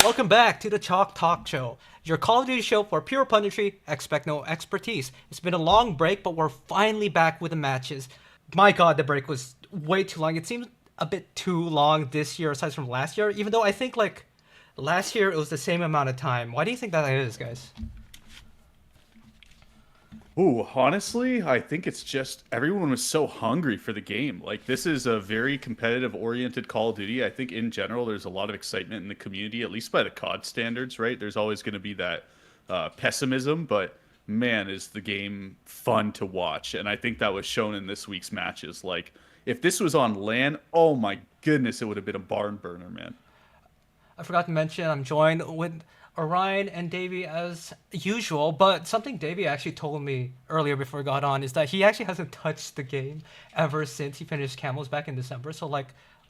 Welcome back to the Chalk Talk Show, your Call of Duty show for pure punditry, expect no expertise. It's been a long break, but we're finally back with the matches. My god, the break was way too long. It seems a bit too long this year aside from last year, even though I think like last year it was the same amount of time. Why do you think that is, guys? Ooh, honestly, I think it's just everyone was so hungry for the game. Like, this is a very competitive oriented Call of Duty. I think in general, there's a lot of excitement in the community, at least by the COD standards, right? There's always going to be that pessimism, but man, is the game fun to watch. And I think that was shown in this week's matches. Like, if this was on LAN, oh my goodness, it would have been a barn burner, man. I forgot to mention I'm joined with Orion and Davey as usual, but something Davey actually told me earlier before we got on is that he actually hasn't touched the game ever since he finished Camels back in December. So like,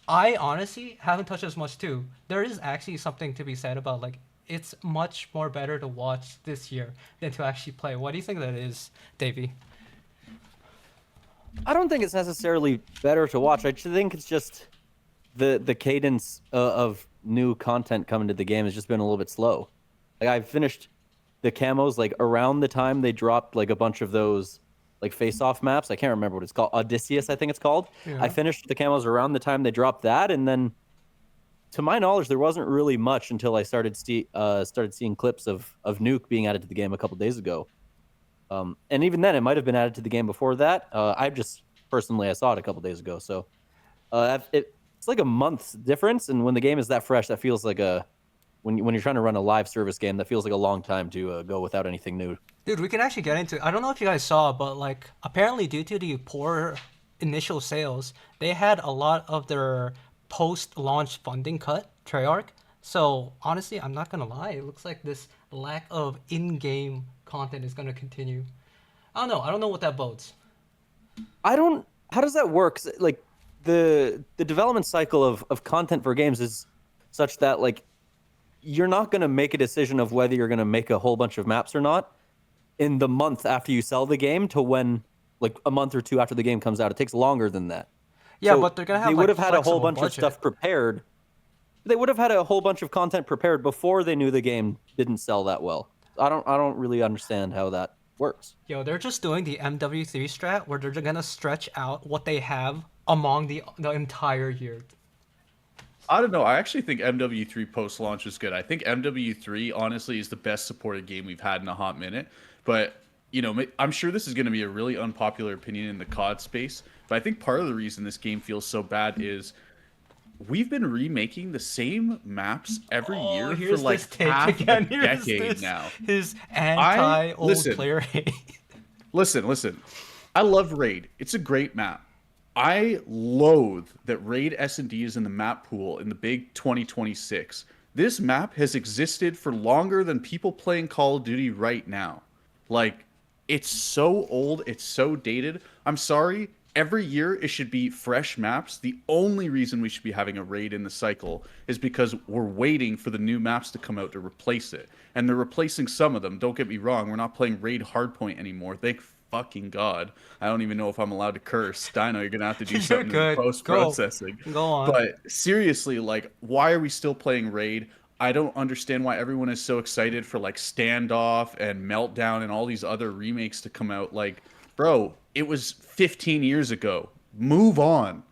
I honestly haven't touched as much too. There is actually something to be said about like it's much more better to watch this year than to actually play. What do you think that is, Davey? I don't think it's necessarily better to watch. I think it's just the cadence of new content coming to the game has just been a little bit slow. Like I finished the camos like around the time they dropped like a bunch of those like face-off maps. I can't remember what it's called. Odysseus, I think it's called. Yeah. I finished the camos around the time they dropped that, and then to my knowledge, there wasn't really much until I started seeing clips of Nuke being added to the game a couple days ago. And even then, it might have been added to the game before that. I just personally I saw it a couple days ago, so it's like a month's difference. And when the game is that fresh, that feels like when you're trying to run a live service game, that feels like a long time to go without anything new. Dude, we can actually get into it. I don't know if you guys saw, but like apparently due to the poor initial sales, they had a lot of their post-launch funding cut, Treyarch. So honestly, I'm not gonna lie, it looks like this lack of in-game content is gonna continue. I don't know. I don't know what that bodes. I don't. How does that work? 'Cause, like the development cycle of content for games is such that like you're not going to make a decision of whether you're going to make a whole bunch of maps or not in the month after you sell the game to when like a month or two after the game comes out. It takes longer than that. Yeah, So but they're gonna have they like would have had a whole flexible bunch of budget. stuff prepared. They would have had a whole bunch of content prepared before they knew the game didn't sell that well. I don't really understand how that works. Yo, they're just doing the MW3 strat where they're just gonna stretch out what they have among the entire year. I don't know. I actually think MW3 post launch is good. I think MW3 honestly is the best supported game we've had in a hot minute. But I'm sure this is going to be a really unpopular opinion in the COD space. But I think part of the reason this game feels so bad is we've been remaking the same maps every year for Here's like this take half again. a Here's decade this, now. his anti-old listen. player hate. Listen. I love Raid. It's a great map. I loathe that Raid S&D is in the map pool in the big 2026. This map has existed for longer than people playing Call of Duty right now. Like, it's so old, it's so dated. I'm sorry, every year it should be fresh maps. The only reason we should be having a Raid in the cycle is because we're waiting for the new maps to come out to replace it. And they're replacing some of them. Don't get me wrong, we're not playing Raid Hardpoint anymore. Thank fucking God. I don't even know if I'm allowed to curse. Dino, you're gonna have to do You're something good. in post-processing. Go on. But seriously, like, why are we still playing Raid? I don't understand why everyone is so excited for like Standoff and Meltdown and all these other remakes to come out. Like, bro, it was 15 years ago. Move on.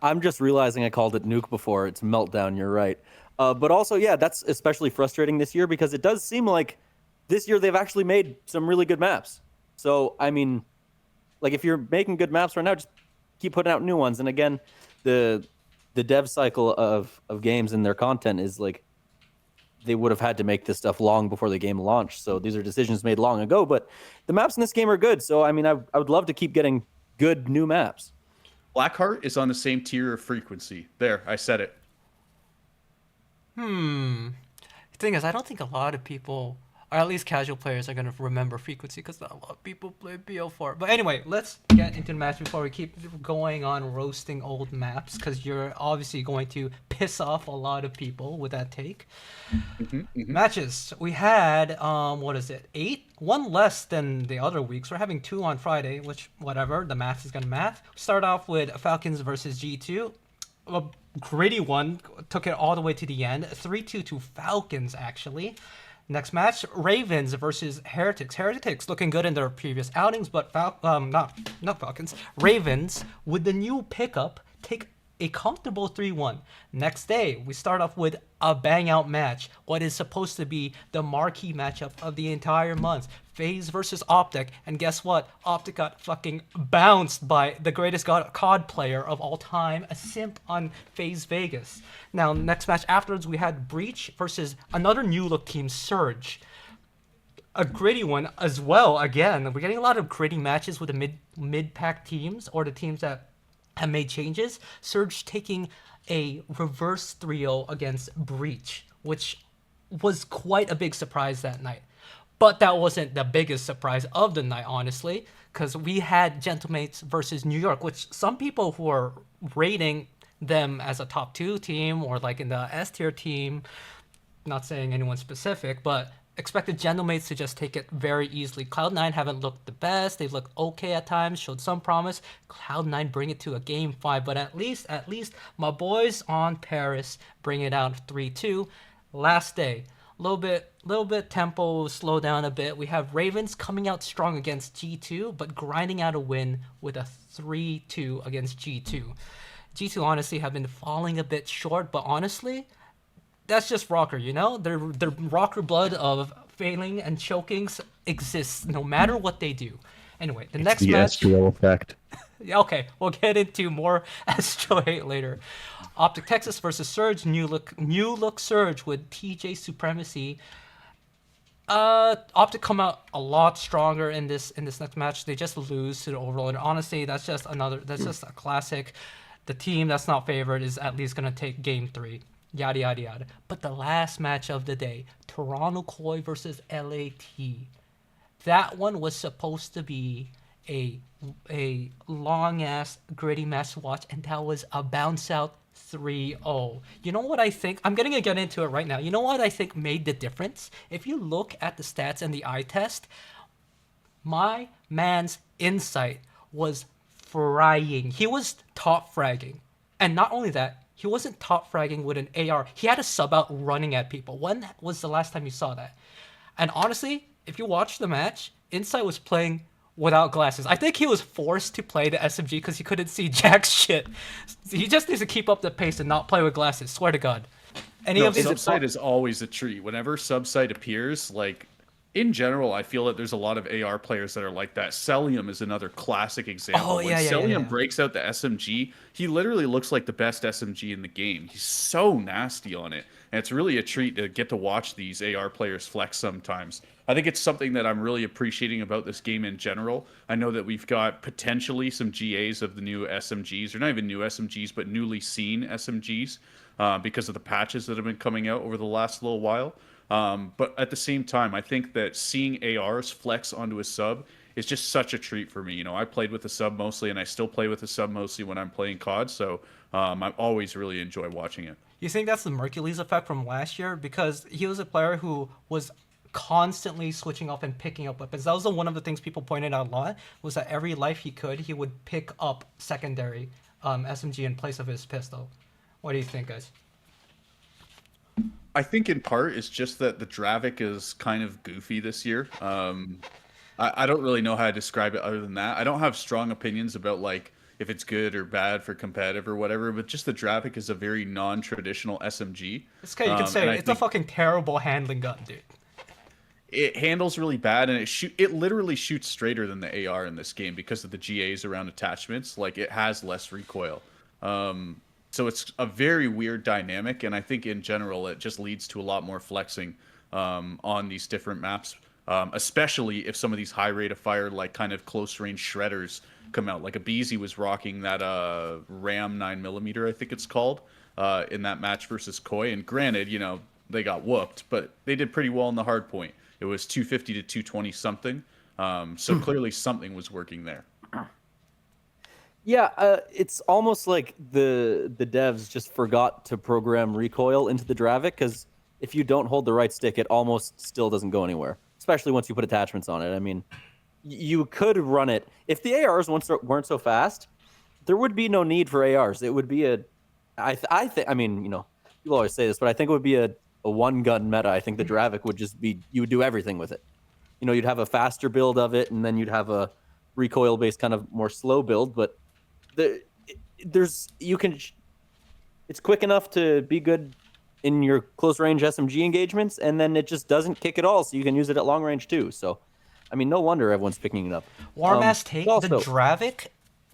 I'm just realizing I called it Nuke before. It's Meltdown. You're right. But also, yeah, that's especially frustrating this year because it does seem like this year they've actually made some really good maps. So, I mean, like if you're making good maps right now, just keep putting out new ones. And again, the dev cycle of games and their content is like they would have had to make this stuff long before the game launched. So these are decisions made long ago. But the maps in this game are good. So, I mean, I would love to keep getting good new maps. Blackheart is on the same tier of frequency. There, I said it. The thing is, I don't think a lot of people, or at least casual players, are gonna remember frequency because not a lot of people play BO4. But anyway, let's get into the match before we keep going on roasting old maps because you're obviously going to piss off a lot of people with that take. Matches. We had what is it? 8? One less than the other weeks. We're having 2 on Friday, which whatever. The math is gonna math. Start off with Falcons versus G2. a gritty one, took it all the way to the end. 3-2 to Falcons, actually. Next match, Ravens versus Heretics. Heretics looking good in their previous outings, but not Falcons. Ravens, with the new pickup, take a comfortable 3-1. Next day, we start off with a bang-out match. What is supposed to be the marquee matchup of the entire month. FaZe versus Optic. And guess what? Optic got fucking bounced by the greatest COD player of all time, a simp on FaZe Vegas. Now, next match afterwards, we had Breach versus another new-look team, Surge. A gritty one as well. Again, we're getting a lot of gritty matches with the mid-pack teams, or the teams that have made changes. Surge taking a reverse 3-0 against Breach, which was quite a big surprise that night. But that wasn't the biggest surprise of the night, honestly, because we had Gentlemates versus New York, which some people who are rating them as a top 2 team or like in the S tier team, not saying anyone specific, but expected Gentlemates to just take it very easily. Cloud9 haven't looked the best. They've looked okay at times, showed some promise. Cloud9 bring it to a game 5, but at least my boys on Paris bring it out 3-2. Last day, little bit tempo slow down a bit. We have Ravens coming out strong against G2, but grinding out a win with a 3-2 against G2. G2 honestly have been falling a bit short, but honestly, that's just Rocker, you know? Their Rocker blood of failing and choking exists no matter what they do. Anyway, the next the match... SGL effect. Okay, we'll get into more Astro hate later. Optic Texas versus Surge, new look Surge with TJ Supremacy. Optic come out a lot stronger in this next match. They just lose to the Overlord. Honestly, that's just a classic. The team that's not favored is at least gonna take game 3. Yada yada yada. But the last match of the day, Toronto Koi versus LAT. That one was supposed to be a long ass gritty match to watch, and that was a bounce out 3-0. You know what I think? I'm gonna get into it right now. You know what I think made the difference? If you look at the stats and the eye test, my man's insight was frying. He was top fragging. And not only that, he wasn't top fragging with an AR. He had a sub out running at people. When was the last time you saw that? And honestly, if you watch the match, Insight was playing without glasses. I think he was forced to play the SMG because he couldn't see jack shit. He just needs to keep up the pace and not play with glasses. Swear to God. Subsite is always a treat. Whenever Subsite appears, like, in general, I feel that there's a lot of AR players that are like that. Celium is another classic example. When Celium breaks out the SMG, he literally looks like the best SMG in the game. He's so nasty on it. And it's really a treat to get to watch these AR players flex sometimes. I think it's something that I'm really appreciating about this game in general. I know that we've got potentially some GAs of the new SMGs, or not even new SMGs, but newly seen SMGs because of the patches that have been coming out over the last little while. But at the same time, I think that seeing ARs flex onto a sub is just such a treat for me. You know, I played with a sub mostly, and I still play with a sub mostly when I'm playing COD, so I always really enjoy watching it. You think that's the Mercules effect from last year? Because he was a player who was constantly switching up and picking up weapons. That was one of the things people pointed out a lot, was that every life he could, he would pick up secondary SMG in place of his pistol. What do you think, guys? I think in part it's just that the Dravik is kind of goofy this year. I don't really know how to describe it other than that. I don't have strong opinions about like if it's good or bad for competitive or whatever, but just the Dravik is a very non-traditional SMG. It's okay, you can say it's a fucking terrible handling gun, dude. It handles really bad, and it literally shoots straighter than the AR in this game because of the GAs around attachments. Like, it has less recoil. So it's a very weird dynamic, and I think in general it just leads to a lot more flexing on these different maps, especially if some of these high rate of fire, like kind of close range shredders come out. Like ABEZY was rocking that Ram 9mm, I think it's called, in that match versus Koi. And granted, you know, they got whooped, but they did pretty well in the hard point. It was 250 to 220 something. So clearly something was working there. Yeah, it's almost like the devs just forgot to program recoil into the Dravik, because if you don't hold the right stick, it almost still doesn't go anywhere, especially once you put attachments on it. I mean, you could run it. If the ARs weren't so fast, there would be no need for ARs. It would be I think, I mean, people always say this, but I think it would be a one gun meta. I think the Dravik would just be, you would do everything with it. You'd have a faster build of it, and then you'd have a recoil based kind of more slow build. But it's quick enough to be good in your close range SMG engagements, and then it just doesn't kick at all, so you can use it at long range too. So, I mean, no wonder everyone's picking it up. Warmass take also, the Dravik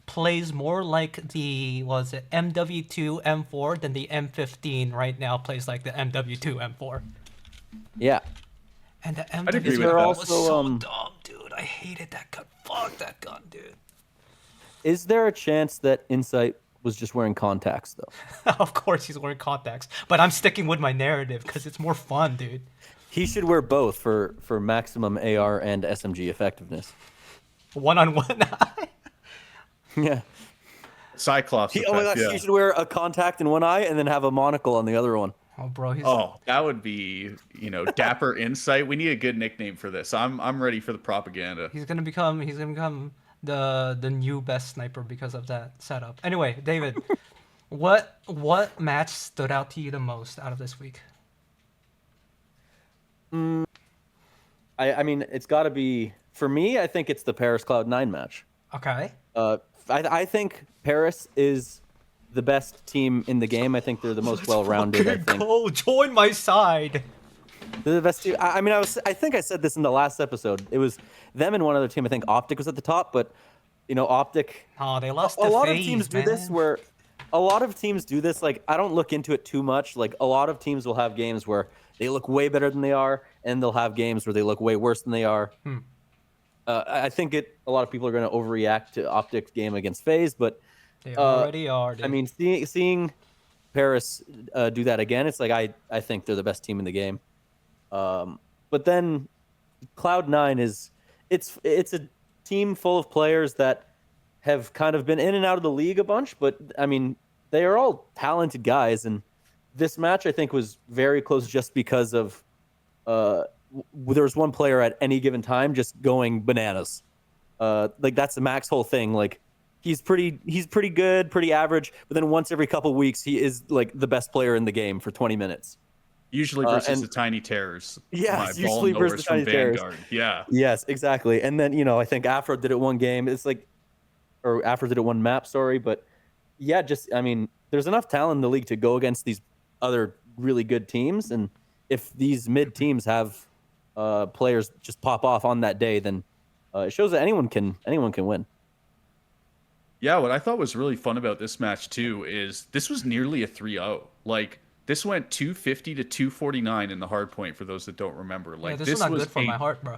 plays more like the MW2 M4 than the M15 right now plays like the MW2 M4. Yeah. And the agree with MW2 that. was so Also, dumb, dude. I hated that gun. Fuck that gun, dude. Is there a chance that Insight was just wearing contacts though? Of course he's wearing contacts, but I'm sticking with my narrative because it's more fun, dude. He should wear both for maximum AR and SMG effectiveness. One-on-one. Yeah. Cyclops. Oh my effect, gosh, yeah. he should wear a contact in one eye and then have a monocle on the other one. Oh, bro, he's That would be, Dapper Insight. We need a good nickname for this. I'm ready for the propaganda. he's gonna become the new best sniper because of that setup. Anyway, David, what match stood out to you the most out of this week? I mean, it's got to be, for me, I think it's the Paris Cloud9 match. Okay. I think Paris is the best team in the game. I think they're the most well-rounded. I think Go join my side. they're the best team. I mean, I think I said this in the last episode. It was them and one other team. I think Optic was at the top, but Optic. Oh, they lost A to lot of FaZe, teams do this man. where a lot of teams do this. Like, I don't look into it too much. Like, a lot of teams will have games where they look way better than they are, and they'll have games where they look way worse than they are. I think a lot of people are going to overreact to Optic's game against FaZe, but They already are. Dude. I mean, seeing Paris do that again, it's like I think they're the best team in the game. But then Cloud9 it's a team full of players that have kind of been in and out of the league a bunch, but I mean, they are all talented guys, and this match I think was very close just because of there was one player at any given time just going bananas. Like, that's the Max whole thing. Like, he's pretty good, pretty average, but then once every couple weeks he is like the best player in the game for 20 minutes. Usually versus and- the Tiny Terrors. Yes, My ball usually versus knowers the Tiny from Terrors. Vanguard. Yeah. Yes, exactly. And then, I think Afro did it one game. It's like, or Afro did it one map, sorry. But yeah, I mean, there's enough talent in the league to go against these other really good teams. And if these mid teams have players just pop off on that day, then it shows that anyone can win. Yeah, what I thought was really fun about this match too is this was nearly a 3-0. Like, this went 250 to 249 in the hard point for those that don't remember. Like, yeah, this is not was good for my heart, bro.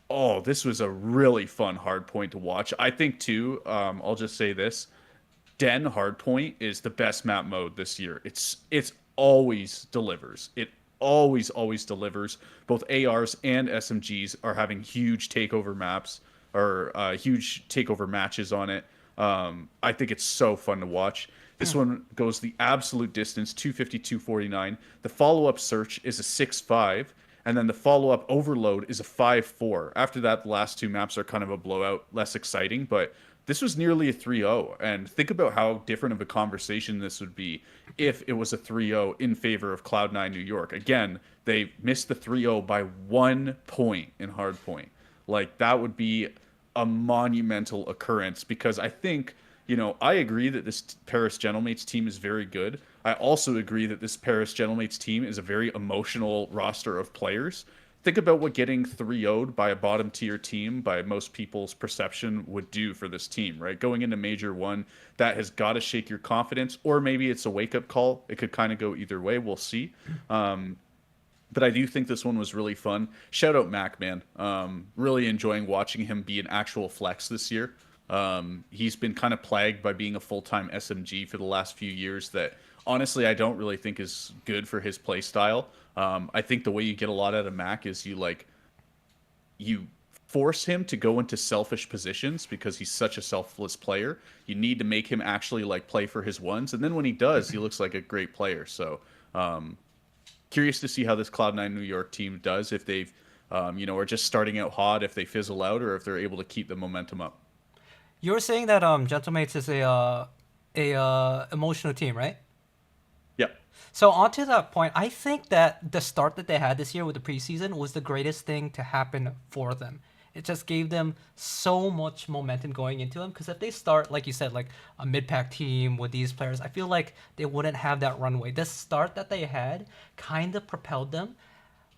Oh, this was a really fun hard point to watch. I think too, I'll just say this. Den hard point is the best map mode this year. It's always delivers. It always delivers. Both ARs and SMGs are having huge takeover maps or huge takeover matches on it. I think it's so fun to watch. This one goes the absolute distance, 250, 249. The follow-up search is a 6-5, and then the follow-up overload is a 5-4. After that, the last two maps are kind of a blowout, less exciting, but this was nearly a 3-0. And think about how different of a conversation this would be if it was a 3-0 in favor of Cloud9 New York. Again, they missed the 3-0 by 1 point in hardpoint. Like, that would be a monumental occurrence because I think, I agree that this Paris Gentlemates team is very good. I also agree that this Paris Gentlemates team is a very emotional roster of players. Think about what getting 3-0'd by a bottom tier team by most people's perception would do for this team, right? Going into Major 1, that has got to shake your confidence, or maybe it's a wake-up call. It could kind of go either way. We'll see. But I do think this one was really fun. Shout out Mac, man. Really enjoying watching him be an actual flex this year. He's been kind of plagued by being a full-time SMG for the last few years that honestly I don't really think is good for his play style. I think the way you get a lot out of Mac is you force him to go into selfish positions because he's such a selfless player. You need to make him actually play for his ones, and then when he does, he looks like a great player. So curious to see how this Cloud9 New York team does, if they've are just starting out hot, if they fizzle out, or if they're able to keep the momentum up. You were saying that Gentlemates is a emotional team, right? So onto that point, I think that the start that they had this year with the preseason was the greatest thing to happen for them. It just gave them so much momentum going into them. Because if they start, like you said, like a mid-pack team with these players, I feel like they wouldn't have that runway. The start that they had kind of propelled them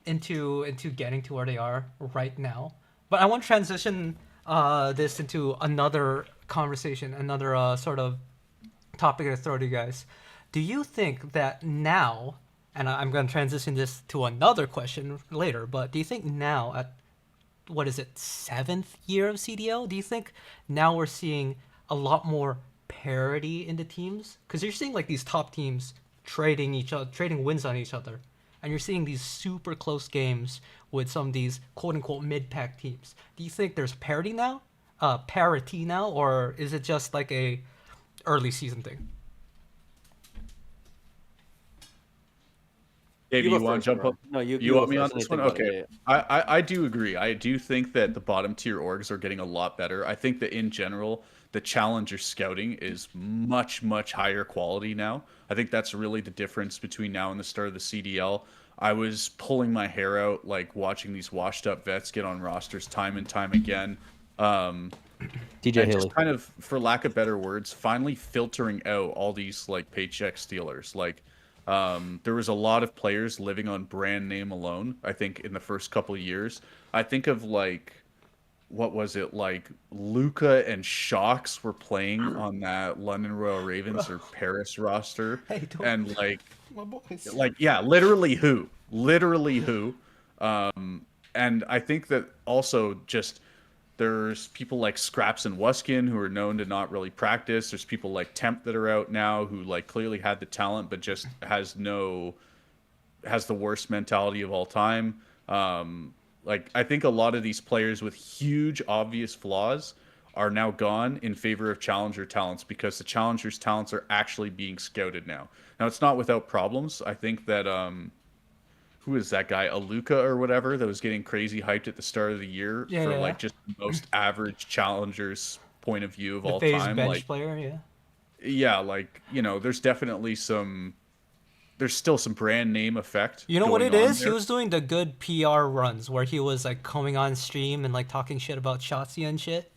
into getting to where they are right now. But I want to transition this into another conversation, another sort of topic to throw to you guys. Do you think that now, and I'm going to transition this to another question later, but do you think now at what is it, seventh year of CDL? Do you think now we're seeing a lot more parity in the teams? Because you're seeing like these top teams trading each other, trading wins on each other, and you're seeing these super close games with some of these quote unquote mid pack teams. Do you think there's parity now, or is it just like a early season thing? Davey, You you go want first, to jump Ron. up? No, you You go want me on first. I need this to think one? about it. Okay. Yeah, yeah. I do agree. I do think that the bottom tier orgs are getting a lot better. I think that in general, the challenger scouting is much, much higher quality now. I think that's really the difference between now and the start of the CDL. I was pulling my hair out, like watching these washed up vets get on rosters time and time again. Um, TJ and just Haley. kind of, for lack of better words, finally filtering out all these like paycheck stealers. Like, there was a lot of players living on brand name alone. I think in the first couple of years, I think of like what was it like Luca and Shocks were playing on that London Royal Ravens or Paris roster, Hey, don't and my boys. yeah, literally who, and I think that also just there's people like Scraps and Wuskin who are known to not really practice. There's people like Temp that are out now who like clearly had the talent but just has the worst mentality of all time. Like I think a lot of these players with huge obvious flaws are now gone in favor of challenger talents because the challengers talents are actually being scouted now. Now it's not without problems. I think that who is that guy, Aluka or whatever, that was getting crazy hyped at the start of the year Yeah, for yeah, yeah. like just the most average challengers point of view of The all phase time. bench Like, player, yeah. yeah, like, there's definitely there's still some brand name effect You know what going it on is? He there. was doing the good PR runs where he was like coming on stream and like talking shit about Shotzi and shit.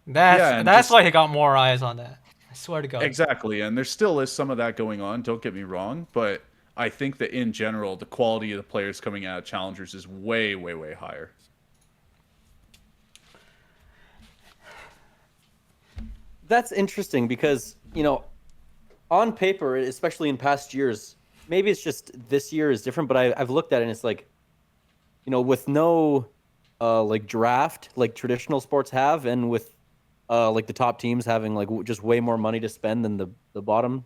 That's Yeah, and that's just why he got more eyes on that. I swear to God. exactly. And there still is some of that going on, don't get me wrong, but I think that in general, the quality of the players coming out of challengers is way, way, way higher. That's interesting because, on paper, especially in past years, maybe it's just this year is different, but I've looked at it and it's like, with no like draft like traditional sports have, and with like the top teams having like just way more money to spend than the bottom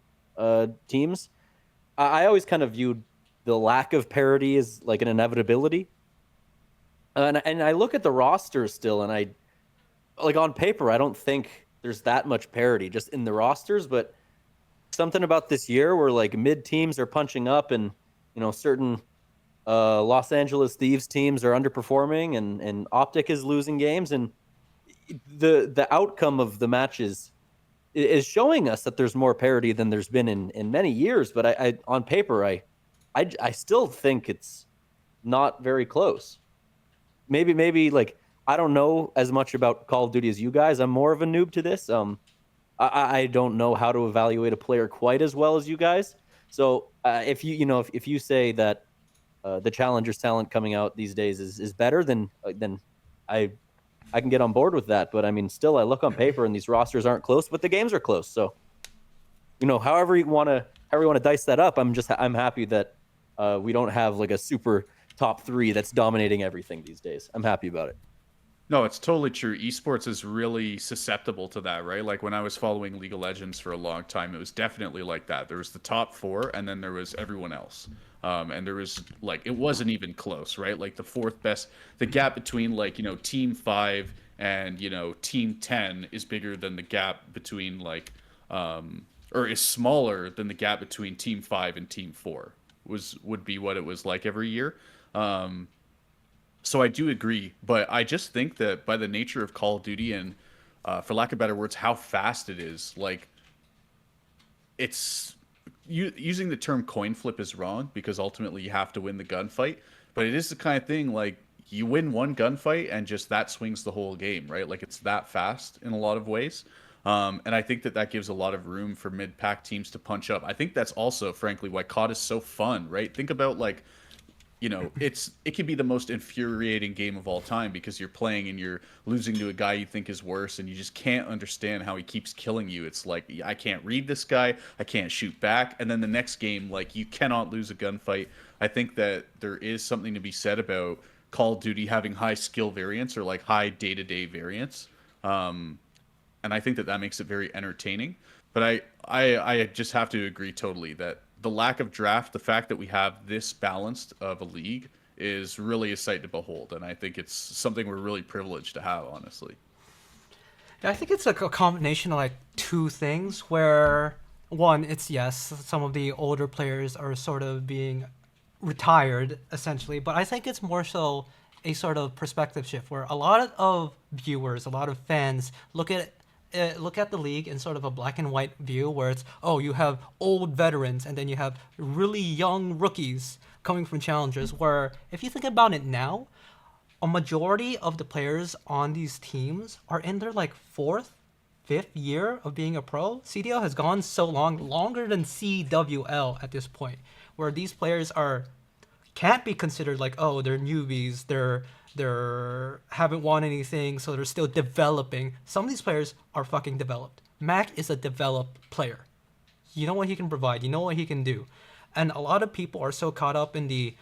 teams, I always kind of viewed the lack of parity as like an inevitability. And I look at the roster still, and I like on paper, I don't think there's that much parity just in the rosters, but something about this year where like mid teams are punching up, and certain Los Angeles Thieves teams are underperforming, and Optic is losing games, and the outcome of the matches is showing us that there's more parity than there's been in many years. But I on paper, I still think it's not very close. Maybe like I don't know as much about Call of Duty as you guys. I'm more of a noob to this. I don't know how to evaluate a player quite as well as you guys. So if if you say that the Challengers talent coming out these days is better, then I I can get on board with that. But I mean, still, I look on paper and these rosters aren't close, but the games are close. So however you want to dice that up, I'm happy that we don't have like a super top three that's dominating everything these days. I'm happy about it. No, it's totally true. Esports is really susceptible to that, right? Like when I was following League of Legends for a long time, it was definitely like that. There was the top four, and then there was everyone else. And there was like it wasn't even close, right? Like the fourth best, the gap between like Team 5 and Team 10 is bigger than the gap between or is smaller than the gap between Team 5 and Team 4 would be what it was like every year. So I do agree, but I just think that by the nature of Call of Duty and, for lack of better words, how fast it is, like it's using the term coin flip is wrong because ultimately you have to win the gunfight. But it is the kind of thing like you win one gunfight and just that swings the whole game, right? Like it's that fast in a lot of ways. And I think that that gives a lot of room for mid-pack teams to punch up. I think that's also, frankly, why COD is so fun, right? Think about like, it can be the most infuriating game of all time because you're playing and you're losing to a guy you think is worse and you just can't understand how he keeps killing you. It's like, I can't read this guy, I can't shoot back, and then the next game, like, you cannot lose a gunfight. I think that there is something to be said about Call of Duty having high skill variance or like high day-to-day variance. And I think that that makes it very entertaining. But I just have to agree totally that the lack of draft, the fact that we have this balanced of a league is really a sight to behold. And I think it's something we're really privileged to have, honestly. Yeah, I think it's like a combination of like two things where one, it's yes, some of the older players are sort of being retired essentially, but I think it's more so a sort of perspective shift where a lot of viewers, a lot of fans look at the league in sort of a black and white view where it's, oh, you have old veterans and then you have really young rookies coming from challengers, where if you think about it now, a majority of the players on these teams are in their like fourth, fifth year of being a pro. CDL has gone so long, longer than CWL at this point, where these players can't be considered like, oh, they're newbies, they're haven't won anything, so they're still developing. Some of these players are fucking developed. Mac is a developed player. You know what he can provide, you know what he can do. And a lot of people are so caught up in the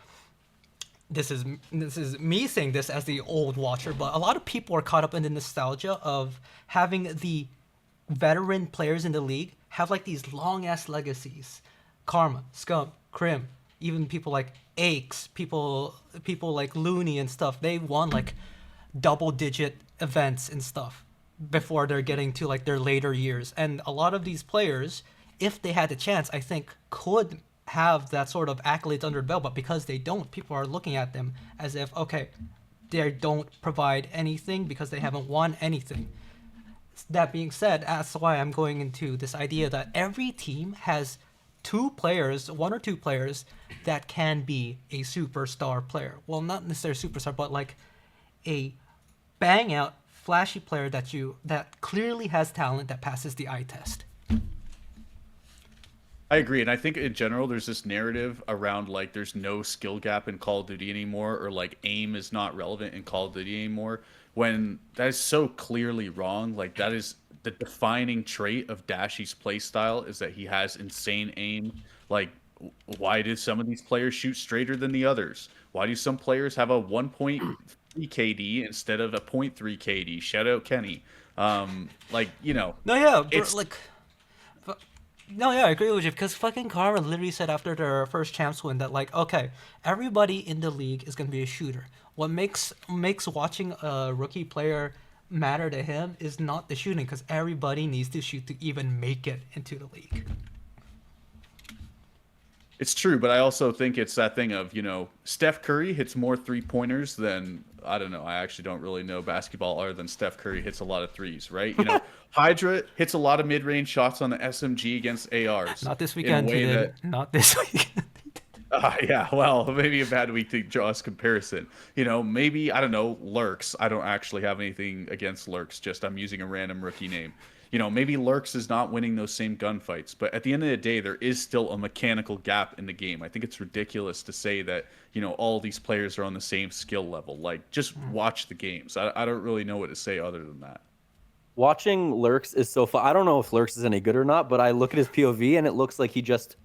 this is me saying this as the old watcher, but a lot of people are caught up in the nostalgia of having the veteran players in the league have like these long ass legacies. Karma, Scum, Crim, even people like Aches, people like Looney and stuff. They won like double digit events and stuff before they're getting to like their later years. And a lot of these players, if they had the chance, I think could have that sort of accolades under their belt, but because they don't, people are looking at them as if, okay, they don't provide anything because they haven't won anything. That being said, that's why I'm going into this idea that every team has one or two players that can be a superstar player. Well, not necessarily superstar, but like a bang out, flashy player that clearly has talent that passes the eye test. I agree, and I think in general there's this narrative around like there's no skill gap in Call of Duty anymore, or like aim is not relevant in Call of Duty anymore, when that is so clearly wrong. Like that is the defining trait of Dashy's playstyle, is that he has insane aim. Like, why do some of these players shoot straighter than the others? Why do some players have a 1.3 KD instead of a 0.3 KD? Shout out Kenny. Like, No, yeah, it's like. No, yeah, I agree with you because fucking Karma literally said after their first champs win that like, okay, everybody in the league is gonna be a shooter. What makes watching a rookie player matter to him is not the shooting, because everybody needs to shoot to even make it into the league. It's true, but I also think it's that thing of, Steph Curry hits more three-pointers than, I don't know, I actually don't really know basketball other than Steph Curry hits a lot of threes, right? Hydra hits a lot of mid-range shots on the SMG against ARs. Not this weekend, not this weekend. Yeah, well, maybe a bad week to draw us comparison. Maybe, I don't know, Lurks. I don't actually have anything against Lurks, just I'm using a random rookie name. Maybe Lurks is not winning those same gunfights, but at the end of the day, there is still a mechanical gap in the game. I think it's ridiculous to say that, all these players are on the same skill level. Like, just watch the games. I don't really know what to say other than that. Watching Lurks is so fun. I don't know if Lurks is any good or not, but I look at his POV and it looks like he just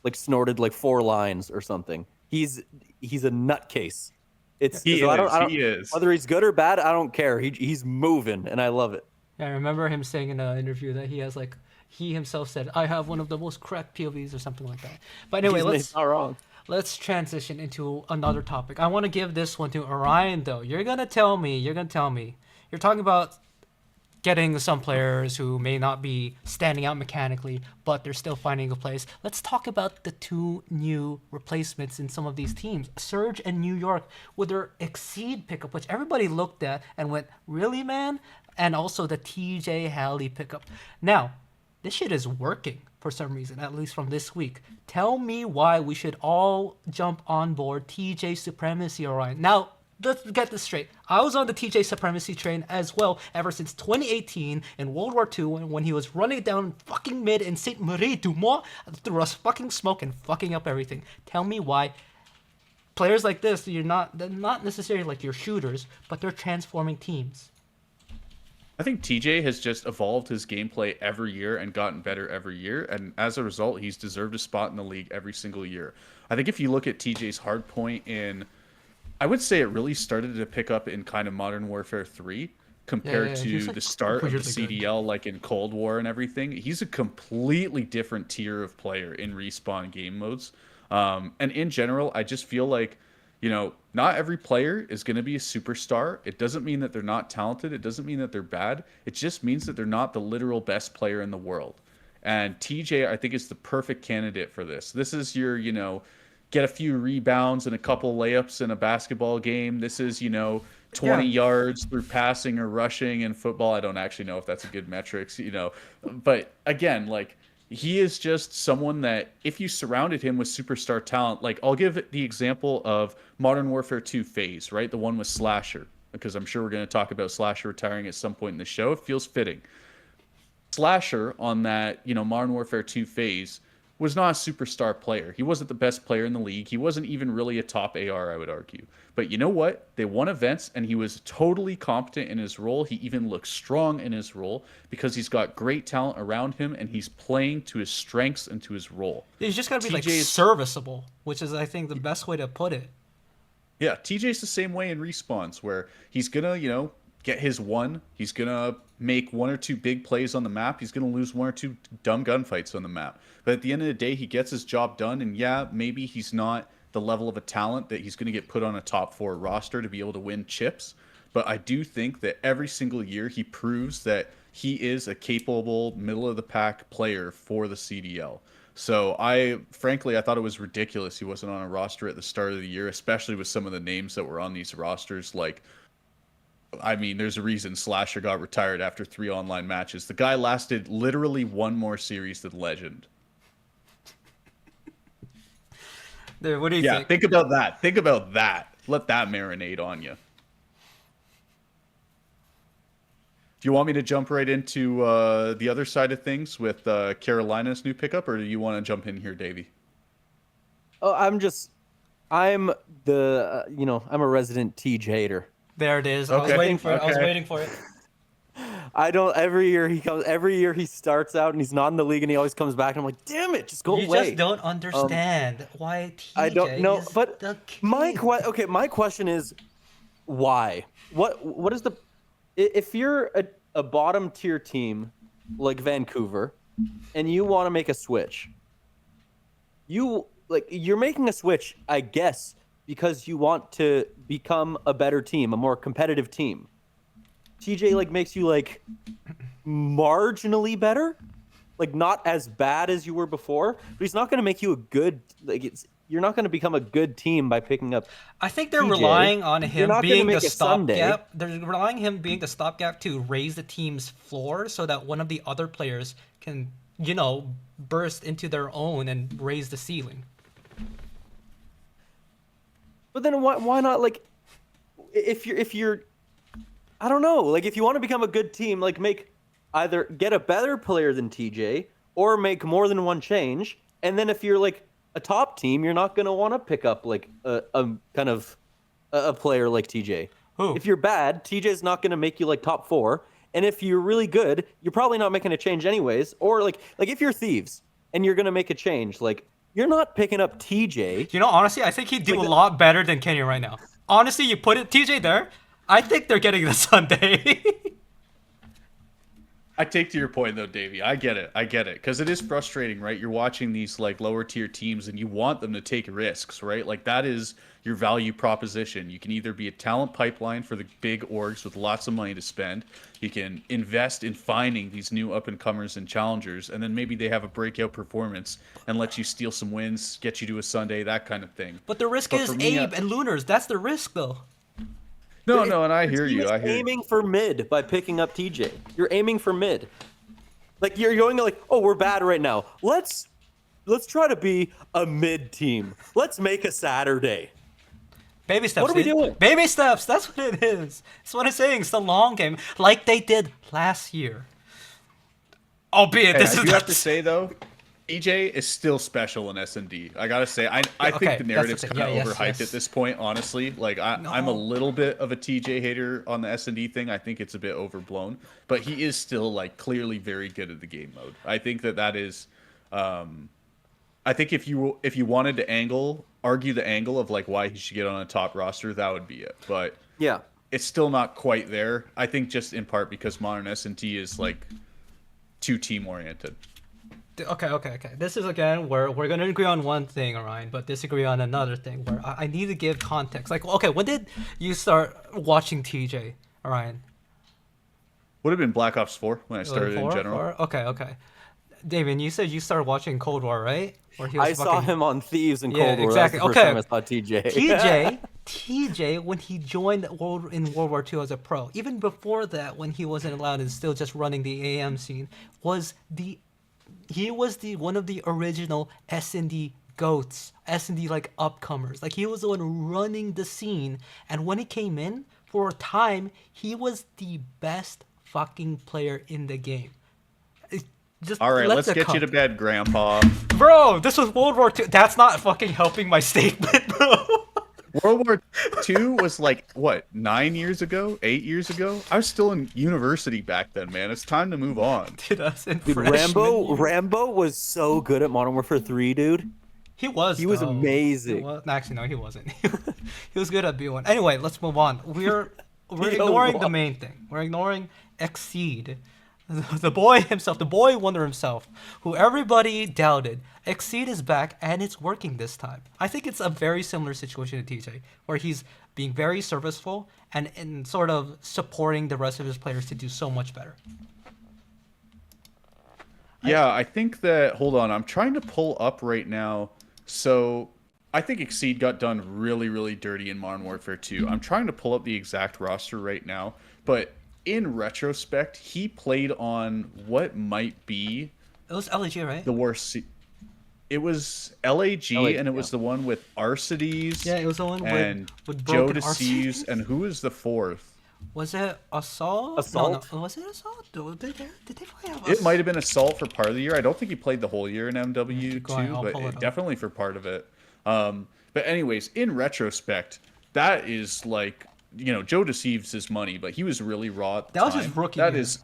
like snorted like 4 lines or something. He's a nutcase. He is. Whether he's good or bad, I don't care. He's moving and I love it. Yeah, I remember him saying in an interview that he himself said, I have one of the most cracked POVs or something like that. But anyway, he's not wrong. Let's transition into another topic. I want to give this one to Orion, though. You're going to tell me. You're talking about getting some players who may not be standing out mechanically, but they're still finding a place. Let's talk about the 2 new replacements in some of these teams. Surge and New York with their Exceed pickup, which everybody looked at and went, really, man? And also the TJ Halley pickup. Now, this shit is working for some reason, at least from this week. Tell me why we should all jump on board TJ supremacy, Orion. Now, let's get this straight. I was on the TJ supremacy train as well ever since 2018 in World War II when he was running down fucking mid in Saint Marie du Mont through a fucking smoke and fucking up everything. Tell me why players like this, they're not necessarily like your shooters, but they're transforming teams. I think TJ has just evolved his gameplay every year and gotten better every year, and as a result, he's deserved a spot in the league every single year. I think if you look at TJ's hard point in, I would say it really started to pick up in kind of Modern Warfare 3 compared to like the start of the weirdly good. CDL, like in Cold War and everything. He's a completely different tier of player in respawn game modes. And in general, I just feel like, not every player is going to be a superstar. It doesn't mean that they're not talented. It doesn't mean that they're bad. It just means that they're not the literal best player in the world. And TJ, I think, is the perfect candidate for this. This is your, get a few rebounds and a couple layups in a basketball game. This is, 20 yards through passing or rushing in football. I don't actually know if that's a good metrics, But again, like, he is just someone that if you surrounded him with superstar talent, like I'll give the example of Modern Warfare 2 FaZe, right? The one with Slasher, because I'm sure we're going to talk about Slasher retiring at some point in the show. It feels fitting. Slasher on that, Modern Warfare 2 FaZe was not a superstar player. He wasn't the best player in the league. He wasn't even really a top AR, I would argue. But you know what? They won events, and he was totally competent in his role. He even looks strong in his role because he's got great talent around him, and he's playing to his strengths and to his role. He's just got to be like TJ's serviceable, which is, I think, the best way to put it. Yeah, TJ's the same way in respawns, where he's gonna, get his one. He's gonna make one or two big plays on the map. He's gonna lose one or two dumb gunfights on the map. But at the end of the day, he gets his job done. And yeah, maybe he's not the level of a talent that he's gonna get put on a top 4 roster to be able to win chips. But I do think that every single year he proves that he is a capable middle of the pack player for the CDL. So I thought it was ridiculous he wasn't on a roster at the start of the year, especially with some of the names that were on these rosters. Like, I mean, there's a reason Slasher got retired after 3 online matches. The guy lasted literally one more series than Legend. Dude, what do you Yeah, think? think about that. Think about that. Let that marinate on you. Do you want me to jump right into the other side of things with Carolina's new pickup, or do you want to jump in here, Davey? Oh, I'm a resident TJ hater. There it is. I was Okay, waiting for it. I was okay. waiting for it. Every year he starts out and he's not in the league and he always comes back and I'm like, damn it, just go You away. just don't understand why TJ I don't know, is but the my king. my question is, why? What is the if you're a bottom tier team like Vancouver and you want to make a switch, you're making a switch, I guess, because you want to become a better team, a more competitive team. TJ makes you marginally better, not as bad as you were before, but he's not going to make you a good you're not going to become a good team by picking up. I think they're TJ. relying on You're him not gonna being the make a Sunday. stopgap. They're relying him being the stopgap to raise the team's floor so that one of the other players can, burst into their own and raise the ceiling. But then why not if you're I don't know, if you want to become a good team, make either get a better player than TJ or make more than one change, and then if you're a top team, you're not going to want to pick up a kind of a player like TJ. Who? If you're bad, TJ's not going to make you top 4, and if you're really good, you're probably not making a change anyways. Or if you're Thieves and you're going to make a change, you're not picking up TJ. Honestly, I think he'd do a lot better than Kenny right now. Honestly, you put TJ there, I think they're getting the Sunday. I take to your point though, Davey. I get it, because it is frustrating, right? You're watching these lower tier teams, and you want them to take risks, right? That is your value proposition. You can either be a talent pipeline for the big orgs with lots of money to spend. You can invest in finding these new up and comers and challengers, and then maybe they have a breakout performance and let you steal some wins, get you to a Sunday, that kind of thing. But the risk is for me, Abe and Lunars. That's the risk, though. No, and I hear you. You're aiming for mid by picking up TJ. You're aiming for mid. Like you're going like, oh, we're bad right now. Let's try to be a mid team. Let's make a Saturday. Baby steps. What are we doing? Baby steps. That's what it is. That's what I'm saying. It's the long game, like they did last year. Albeit, Hey, this I is do have to say though, TJ is still special in S&D. I gotta say, I okay, think the that's narrative's the thing. kind of Yeah, overhyped yes. at this point. Honestly, like I'm a little bit of a TJ hater on the S&D thing. I think it's a bit overblown, but he is still like clearly very good at the game mode. I think that is. I think if you wanted to argue the angle of like why he should get on a top roster, that would be it. But Yeah. it's still not quite there. I think just in part because modern S&T is like too team oriented. Okay. This is again where we're gonna agree on one thing, Orion, but disagree on another thing. Where I need to give context. Like, okay, when did you start watching TJ, Orion? Would have been Black Ops 4 when I started in general. Okay. David, you said you started watching Cold War, right? Or he was I saw him on Thieves and Cold War. exactly. That's the first time I saw TJ. TJ, when he joined World War II as a pro, even before that, when he wasn't allowed and still just running the AM scene, was one of the original S&D goats, S&D like upcomers. Like he was the one running the scene, and when he came in for a time, he was the best fucking player in the game. Just All right, let's it get come. you to bed, Grandpa. Bro, this was World War II. That's not fucking helping my statement, bro. World War II was like, what, 9 years ago? 8 years ago? I was still in university back then, man. It's time to move on. Dude, that's in Dude, freshman year. Rambo was so good at Modern Warfare 3, dude. He was though. amazing. He was, actually, no, he wasn't. He was good at B1. Anyway, let's move on. We're Yo, ignoring the what? main thing. We're ignoring Exceed. The boy himself, the boy wonder himself, who everybody doubted. Exceed is back, and it's working this time. I think it's a very similar situation to TJ, where he's being very serviceful and sort of supporting the rest of his players to do so much better. Yeah, I think that, hold on, I'm trying to pull up right now. So I think Exceed got done really, really dirty in Modern Warfare 2. I'm trying to pull up the exact roster right now, but in retrospect, he played on what might be It was LG, right? the worst. It was LAG, and it was the one with Arcides. Yeah, it was the one and with Joe broken Deceives, Arcides. and who was the fourth? Was it Assault? Assault? No. Was it Assault? Did they play It might have been Assault for part of the year. I don't think he played the whole year in MW2, Go on, I'll pull it but up. definitely for part of it. But anyways, in retrospect, that is like, Joe Deceives his money, but he was really raw at the That was time. his rookie That year. is,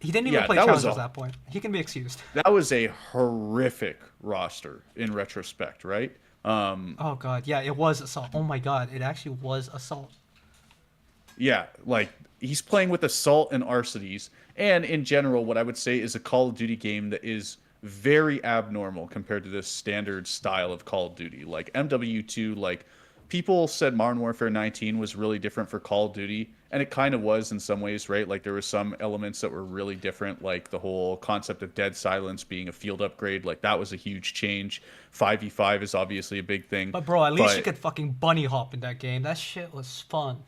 He didn't even Yeah, play that was challengers a- at that point. He can be excused. that was a horrific roster in retrospect, right? Oh god, yeah, it was Assault. Oh my god, it actually was Assault. Yeah, like he's playing with Assault and Arcides, and in general, what I would say is a Call of Duty game that is very abnormal compared to this standard style of Call of Duty. Like MW2, like people said Modern Warfare 19 was really different for Call of Duty, and it kind of was in some ways, right? Like there were some elements that were really different, like the whole concept of dead silence being a field upgrade. Like that was a huge change. 5v5 is obviously a big thing. But bro, at least you could fucking bunny hop in that game. That shit was fun.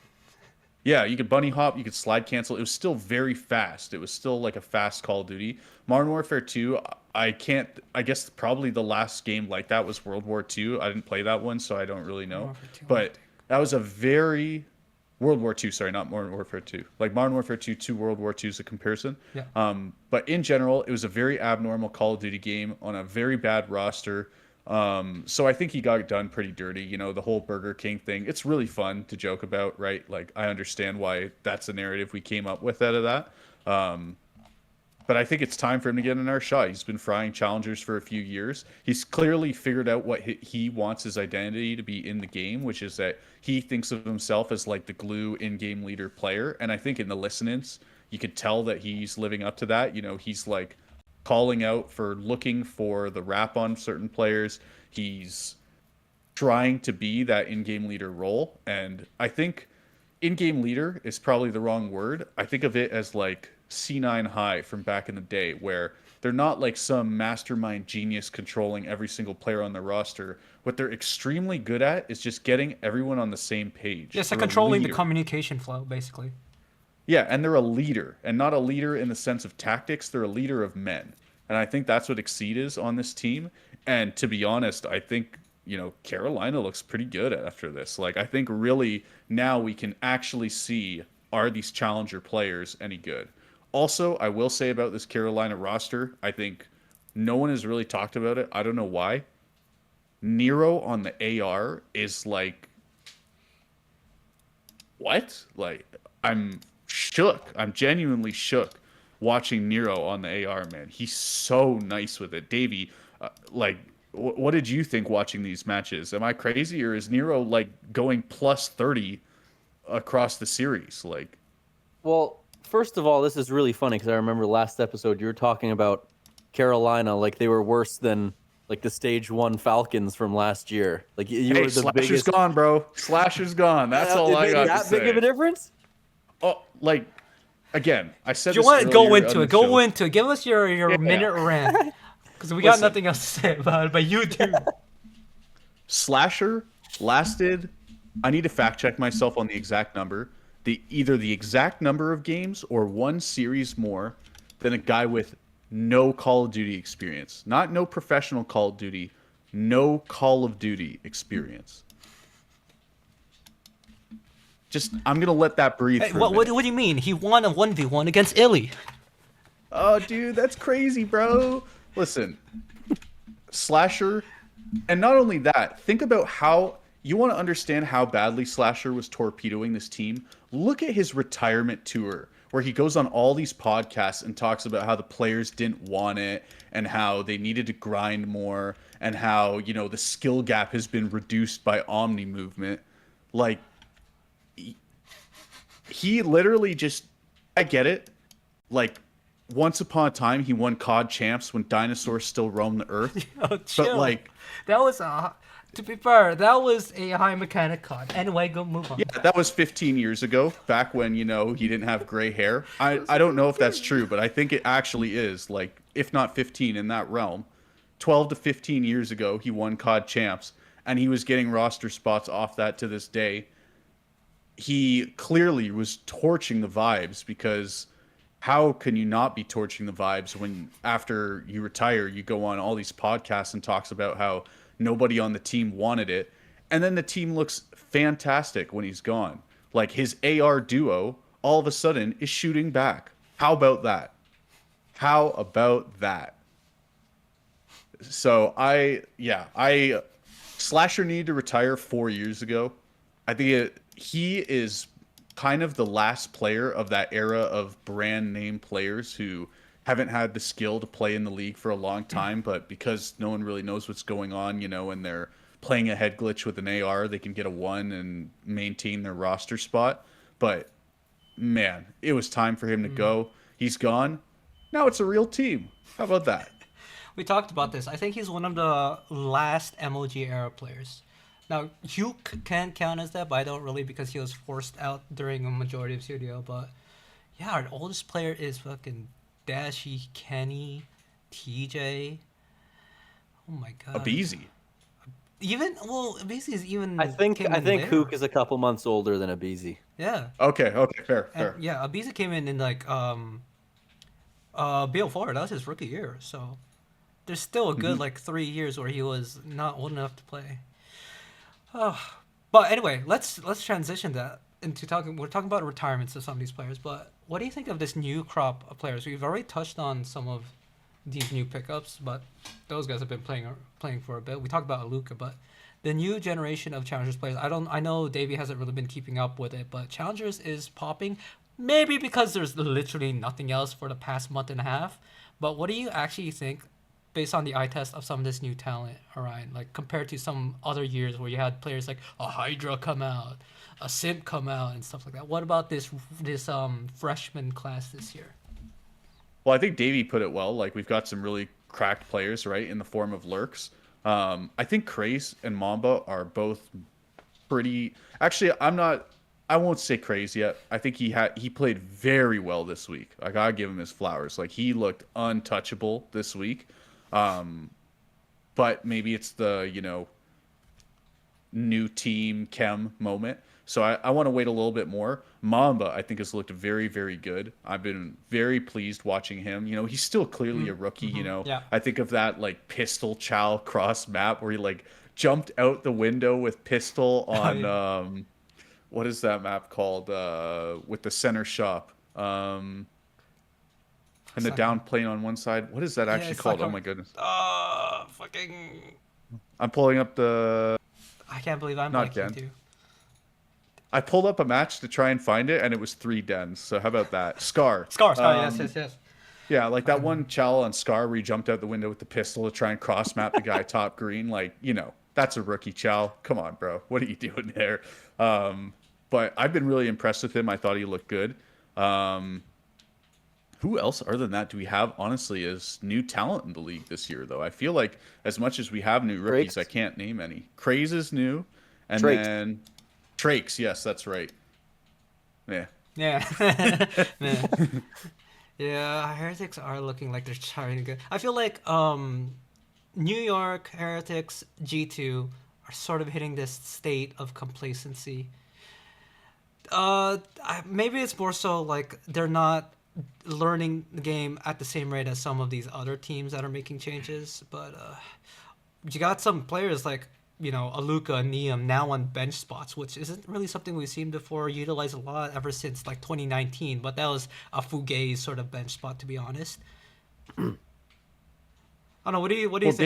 Yeah, you could bunny hop, you could slide cancel. It was still very fast. It was still like a fast Call of Duty. Modern Warfare 2, I guess probably the last game like that was World War 2. I didn't play that one, so I don't really know. Warfare 2, But that was a very World War 2, sorry, not Modern Warfare 2. Like Modern Warfare 2 to World War 2 is a comparison. Yeah. But in general, it was a very abnormal Call of Duty game on a very bad roster. So I think he got it done pretty dirty. The whole Burger King thing. It's really fun to joke about, right? Like I understand why that's the narrative we came up with out of that. But I think it's time for him to get another shot. He's been frying challengers for a few years. He's clearly figured out what he wants his identity to be in the game, which is that he thinks of himself as like the glue in-game leader player. And I think in the listenings, you could tell that he's living up to that. He's like calling out for looking for the wrap on certain players. He's trying to be that in-game leader role. And I think in-game leader is probably the wrong word. I think of it as like C9 High from back in the day, where they're not like some mastermind genius controlling every single player on the roster. What they're extremely good at is just getting everyone on the same page. Yeah, so They're a controlling the leader. communication flow, basically. Yeah, and they're a leader, and not a leader in the sense of tactics. They're a leader of men, and I think that's what Exceed is on this team. And to be honest, I think Carolina looks pretty good after this. Like I think really now we can actually see, are these challenger players any good? Also, I will say about this Carolina roster, I think no one has really talked about it. I don't know why. Nero on the AR is like what? Like I'm shook. I'm genuinely shook watching Nero on the AR, man. He's so nice with it. Davey, like what did you think watching these matches? Am I crazy or is Nero like going plus 30 across the series? Like Well, first of all, this is really funny because I remember last episode you were talking about Carolina like they were worse than like the stage one Falcons from last year. Like you hey, were the Slasher's biggest. gone, bro. Slasher's gone. That's all It I made got to that big of a say. difference? Oh, like again, I said Do you this want to go earlier into on it? the Go show. into it. Give us your Yeah. minute rant. Because we got Listen. nothing else to say about it, but you do. Slasher lasted. I need to fact check myself on the exact number. Either the exact number of games or one series more than a guy with no Call of Duty experience. Not no professional Call of Duty, no Call of Duty experience. Just I'm gonna let that breathe Hey, for a what minute. do you mean? He won a 1v1 against Illy. Oh, dude, that's crazy, bro. Listen, Slasher, and not only that, think about how you want to understand how badly Slasher was torpedoing this team. Look at his retirement tour where he goes on all these podcasts and talks about how the players didn't want it and how they needed to grind more and how, the skill gap has been reduced by Omni movement. Like, he literally just, I get it. Like, once upon a time, he won COD champs when dinosaurs still roamed the earth. Oh, chill. But like, That was to be fair, that was a high mechanic card. Anyway, go move on. yeah, that was 15 years ago, back when, he didn't have gray hair. I don't know if that's true, but I think it actually is, like, if not 15 in that realm. 12 to 15 years ago, he won COD champs, and he was getting roster spots off that to this day. He clearly was torching the vibes because how can you not be torching the vibes when after you retire, you go on all these podcasts and talks about how nobody on the team wanted it. And then the team looks fantastic when he's gone. Like his AR duo all of a sudden is shooting back. How about that? How about that? So Slasher needed to retire 4 years ago. I think he is kind of the last player of that era of brand name players who haven't had the skill to play in the league for a long time, but because no one really knows what's going on, and they're playing a head glitch with an AR, they can get a 1 and maintain their roster spot. But man, it was time for him to go. He's gone. Now it's a real team. How about that? We talked about this. I think he's one of the last MOG era players. Now, you can count as that, but I don't really because he was forced out during a majority of studio. But yeah, our oldest player is fucking Dashy, Kenny, TJ. Oh my god. ABEZY. ABEZY is even. I think later. Hook is a couple months older than ABEZY. Yeah. Okay, fair. And, yeah, ABEZY came in like BO4. That was his rookie year. So there's still a good like 3 years where he was not old enough to play. But anyway, let's transition that into talking. We're talking about retirements of some of these players, but what do you think of this new crop of players? We've already touched on some of these new pickups, but those guys have been playing for a bit. We talked about Aluka, but the new generation of challengers players. I know Davey hasn't really been keeping up with it, but challengers is popping. Maybe because there's literally nothing else for the past month and a half. But what do you actually think? Based on the eye test of some of this new talent, Orion, like compared to some other years where you had players like a Hydra come out, a SIMP come out, and stuff like that. What about this freshman class this year? Well, I think Davey put it well. Like we've got some really cracked players, right, in the form of lurks. I think Craze and Mamba are both pretty. Actually, I won't say Craze yet. I think he played very well this week. I gotta give him his flowers. Like he looked untouchable this week. But maybe it's the new team chem moment. So I want to wait a little bit more. Mamba, I think, has looked very, very good. I've been very pleased watching him. He's still clearly a rookie. Yeah. I think of that like Pistol Chow cross map where he like jumped out the window with Pistol on yeah. what is that map called? With the center shop. And the down plane on one side. What is that actually it's called? like Oh my goodness. fucking. I'm pulling up the I can't believe I'm not blanking Den. too. I pulled up a match to try and find it, and it was 3 dens. So how about that? Scar. Scar, yes. Yeah, like that one Chow on Scar where he jumped out the window with the pistol to try and cross map the guy top green. Like, that's a rookie Chow. Come on, bro. What are you doing there? But I've been really impressed with him. I thought he looked good. Who else other than that do we have, honestly, as new talent in the league this year, though? I feel like as much as we have new rookies, Trakes. I can't name any. Craze is new. And Trakes. then Trakes, yes, that's right. Yeah. Yeah. Man. Yeah, Heretics are looking like they're trying to get. I feel like New York Heretics G2 are sort of hitting this state of complacency. Maybe it's more so like they're not learning the game at the same rate as some of these other teams that are making changes. But you got some players like Aluka and Neum now on bench spots, which isn't really something we've seen before, utilized a lot ever since like 2019. But that was a fugazi sort of bench spot, to be honest. I don't know. What do you think?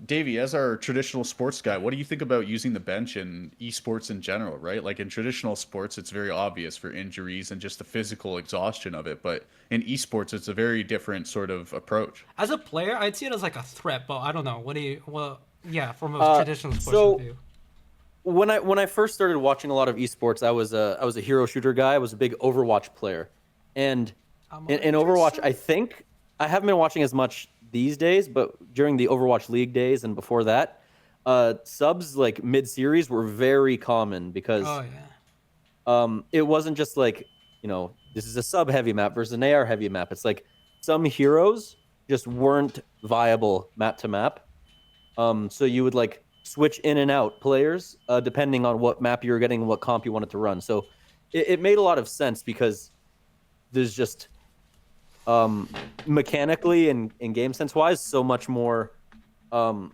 Davey, as our traditional sports guy, what do you think about using the bench in esports in general, right? Like in traditional sports, it's very obvious for injuries and just the physical exhaustion of it. But in esports, it's a very different sort of approach. As a player, I'd see it as like a threat, but I don't know. Yeah, from a traditional sports So point of view. when I first started watching a lot of esports, I was a hero shooter guy. I was a big Overwatch player, and in Overwatch, I think I haven't been watching as much these days, but during the Overwatch League days and before that, subs like mid-series were very common because Oh yeah. it wasn't just like, this is a sub-heavy map versus an AR-heavy map. It's like some heroes just weren't viable map to map. So you would like switch in and out players depending on what map you were getting and what comp you wanted to run. So it made a lot of sense because there's just mechanically and game sense wise so much more you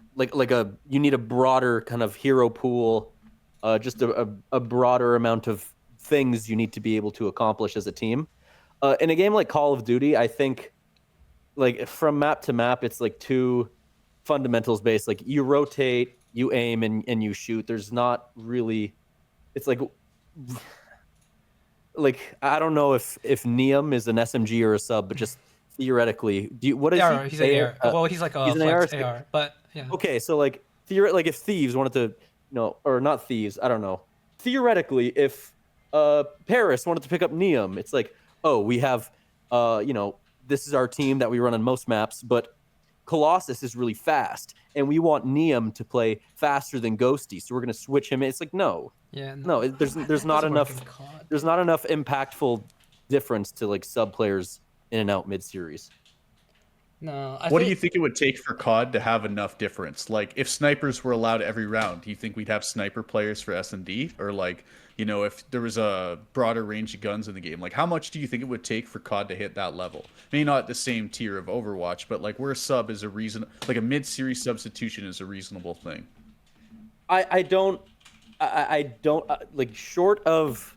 need a broader kind of hero pool, just a broader amount of things you need to be able to accomplish as a team. In a game like Call of Duty, I think like from map to map, it's like two fundamentals based. Like you rotate, you aim, and you shoot. There's not really. It's like I don't know if Neum is an SMG or a sub, but just theoretically, what is AR, he? he's an AR. Well, he's like a he's an flex AR. AR, but yeah. Okay, so like if Thieves wanted to, or not Thieves, I don't know. Theoretically, if Paris wanted to pick up Neum, it's like, oh, we have, this is our team that we run on most maps, but Colossus is really fast, and we want Neum to play faster than Ghosty, so we're gonna switch him in. It's like no, there's not doesn't work enough in COD. there's not enough impactful difference to like sub players in and out mid series. No, What do you think it would take for COD to have enough difference? Like, if snipers were allowed every round, do you think we'd have sniper players for S&D? Or like, if there was a broader range of guns in the game, like how much do you think it would take for COD to hit that level? Maybe not the same tier of Overwatch, but like where a sub is like a mid-series substitution is a reasonable thing. I don't like, short of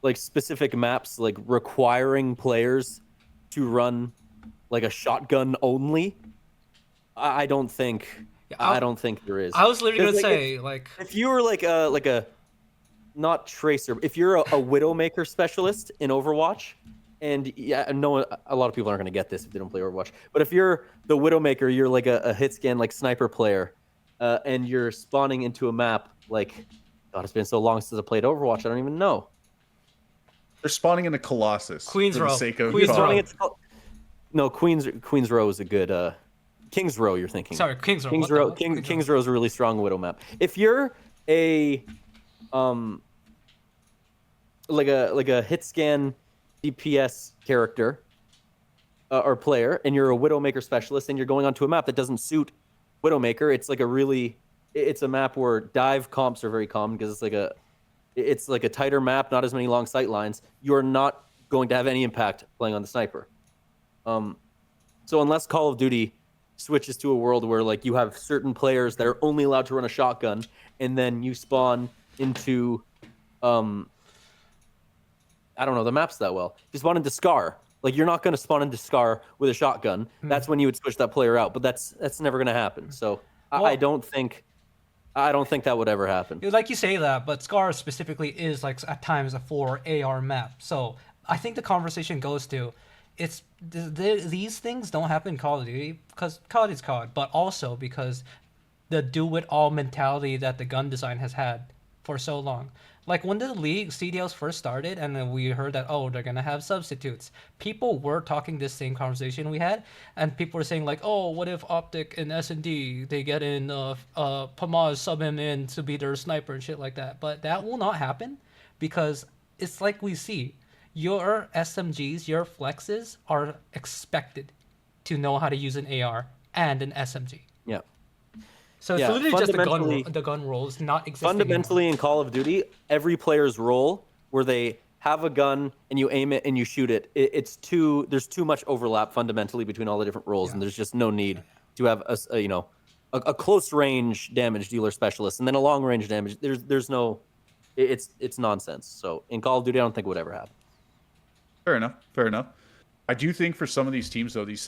like specific maps like requiring players to run like a shotgun only. I don't think there is. I was literally gonna Like, say if you were like a not tracer, if you're a Widowmaker specialist in Overwatch, and yeah, I know a lot of people aren't gonna get this if they don't play Overwatch, but if you're the Widowmaker, you're like a hit scan like sniper player, and you're spawning into a map like, God, it's been so long since I played Overwatch, I don't even know. They're spawning in a Colossus Queen's for the Row. sake of Queen's COD. Row. No, Queen's Row is a good. King's Row, you're thinking. Sorry, King's Row. King's what the Row. hell? King's Row is a really strong Widow map. If you're a like a hit scan DPS character or player, and you're a Widowmaker specialist, and you're going onto a map that doesn't suit Widowmaker, it's like it's a map where dive comps are very common because it's like a tighter map, not as many long sight lines. You're not going to have any impact playing on the sniper. So unless Call of Duty switches to a world where like you have certain players that are only allowed to run a shotgun, and then you spawn into, I don't know the maps that well. You spawn into Scar. Like you're not going to spawn into Scar with a shotgun. That's when you would switch that player out. But that's never going to happen. So Well- I don't think that would ever happen. Like you say that, but Scar specifically is like at times a 4 AR map. So I think the conversation goes to, these things don't happen in Call of Duty because COD is COD, but also because the do it all mentality that the gun design has had for so long. Like when the league CDLs first started, and then we heard that they're gonna have substitutes. People were talking this same conversation we had, and people were saying like, what if Optic and S&D they get in Pamaz sub him in to be their sniper and shit like that. But that will not happen because it's like we see your SMGs, your flexes are expected to know how to use an AR and an SMG. Yeah. So it's Yeah, literally just fundamentally- the gun rolls not existing. Fundamentally, in Call of Duty, every player's role where they have a gun and you aim it and you shoot it, there's too much overlap fundamentally between all the different roles, and there's just no need to have a close range damage dealer specialist and then a long range damage. There's no, it's nonsense. So in Call of Duty, I don't think it would ever happen. Fair enough. I do think for some of these teams, though, these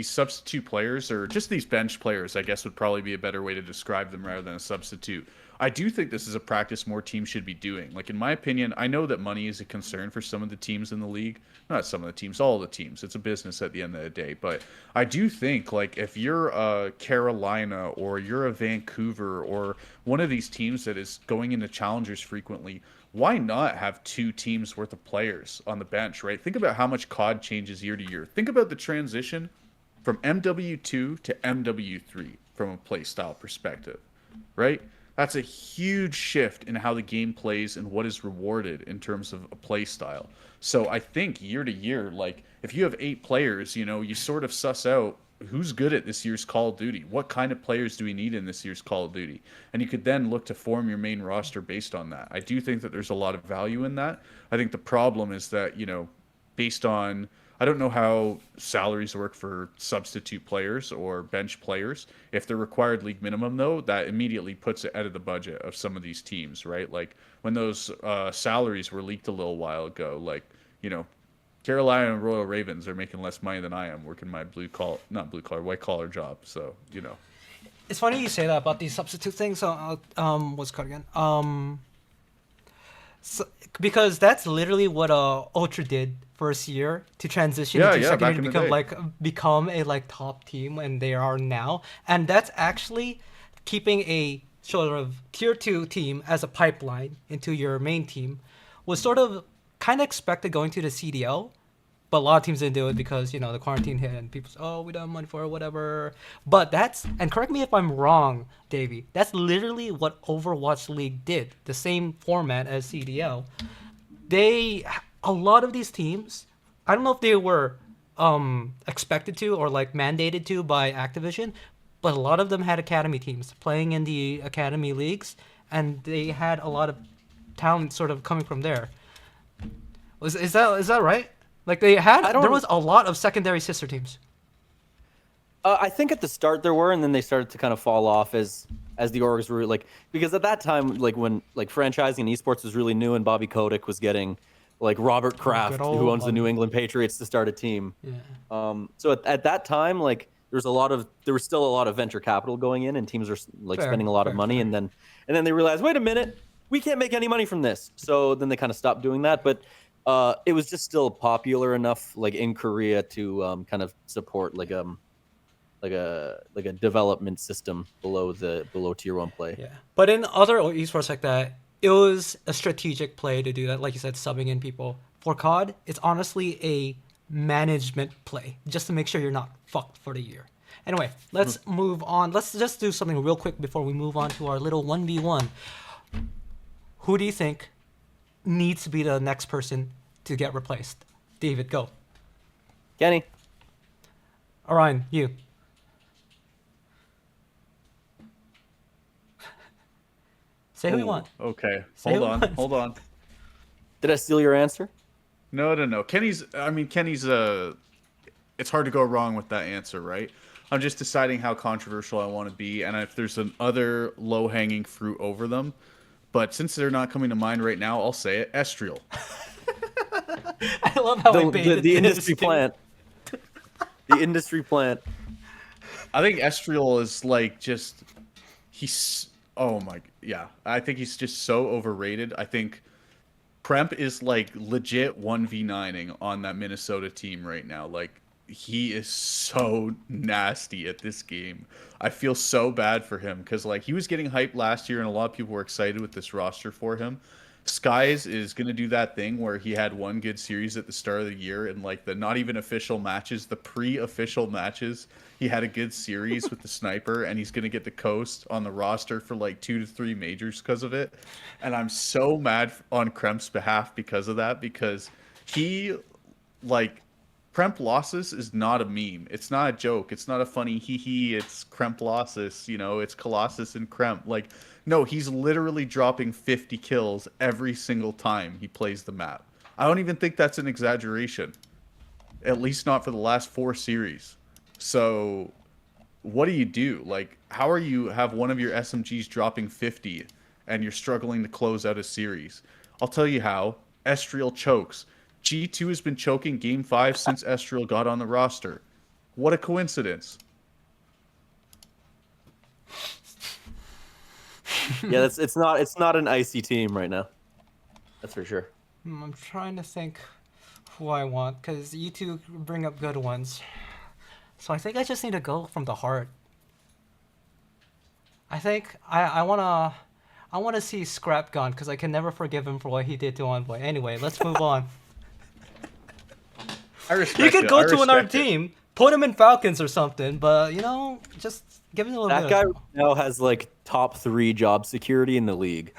substitute players, or just these bench players, I guess would probably be a better way to describe them rather than a substitute. I do think this is a practice more teams should be doing. Like, in my opinion, I know that money is a concern for some of the teams in the league. Not some of the teams, all the teams. It's a business at the end of the day. But I do think, like, if you're a Carolina or you're a Vancouver or one of these teams that is going into challengers frequently, why not have 2 teams worth of players on the bench, right? Think about how much COD changes year to year. Think about the transition from MW2 to MW3 from a play style perspective, right? That's a huge shift in how the game plays and what is rewarded in terms of a play style. So I think year to year, like if you have 8 players, you sort of suss out who's good at this year's Call of Duty. What kind of players do we need in this year's Call of Duty? And you could then look to form your main roster based on that. I do think that there's a lot of value in that. I think the problem is that, based on, I don't know how salaries work for substitute players or bench players. If they're required league minimum, though, that immediately puts it out of the budget of some of these teams, right? Like when those salaries were leaked a little while ago, like, Carolina and Royal Ravens are making less money than I am working my white collar job. So, It's funny you say that about these substitute things. So, what's it called again? Because that's literally what Ultra did first year to transition into second year to become a top team, and they are now. And that's actually keeping a sort of tier 2 team as a pipeline into your main team was sort of kind of expected going to the CDL, but a lot of teams didn't do it because the quarantine hit and people said, we don't have money for it, whatever. But and correct me if I'm wrong, Davey, that's literally what Overwatch League did, the same format as CDL. A lot of these teams, I don't know if they were expected to or mandated to by Activision, but a lot of them had academy teams playing in the academy leagues, and they had a lot of talent sort of coming from there. Is that right? There was a lot of secondary sister teams. I think at the start there were, and then they started to kind of fall off as the orgs were because at that time, when franchising and esports was really new, and Bobby Kotick was getting Robert Kraft, who owns the New England Patriots, to start a team. Yeah. So at that time, there was still a lot of venture capital going in, and teams were spending a lot of money, and then they realized, wait a minute, we can't make any money from this. So then they kind of stopped doing that, but. It was just still popular enough, in Korea, to kind of support a development system below tier 1 play. Yeah, but in other esports like that, it was a strategic play to do that. Like you said, subbing in people. For COD, it's honestly a management play just to make sure you're not fucked for the year. Anyway, let's move on. Let's just do something real quick before we move on to our little 1v1. Who do you think needs to be the next person to get replaced? David, go. Kenny. Orion, you. Say who you Ooh, want. okay. Say who you want. Hold on. Did I steal your answer? No. Kenny's. It's hard to go wrong with that answer, right? I'm just deciding how controversial I want to be, and if there's an other low-hanging fruit over them. But since they're not coming to mind right now, I'll say it. Estriel. I love how I The, baited the this, industry dude. plant. The industry plant. I think Estriel is like just he's yeah. I think he's just so overrated. I think Kremp is like legit 1v9ing on that Minnesota team right now. Like he is so nasty at this game. I feel so bad for him because like he was getting hyped last year and a lot of people were excited with this roster for him. Skies is gonna do that thing where he had one good series at the start of the year and like the not even official matches, the pre-official matches, he had a good series with the sniper and he's gonna get the coast on the roster for like 2 to 3 majors because of it. And I'm so mad on Kremp's behalf because of that because he like Kremp losses is not a meme. It's not a joke. It's not a funny hee hee. It's Kremp losses. You know, it's Colossus and Kremp. Like, no, he's literally dropping 50 kills every single time he plays the map. I don't even think that's an exaggeration. At least not for the last 4 series. So, what do you do? Like, how are you have one of your SMGs dropping 50 and you're struggling to close out a series? I'll tell you how. Estriel chokes. G2 has been choking Game 5 since Estriel got on the roster. What a coincidence. Yeah, it's not an icy team right now. That's for sure. I'm trying to think who I want because you two bring up good ones. So I think I just need to go from the heart. I think I wanna see Scrap gone because I can never forgive him for what he did to Envoy. Anyway, let's move on. I respect You could it. go I to another respect it. team, put him in Falcons or something, but you know, just give him a little That bit. guy right now has like top 3 job security in the league.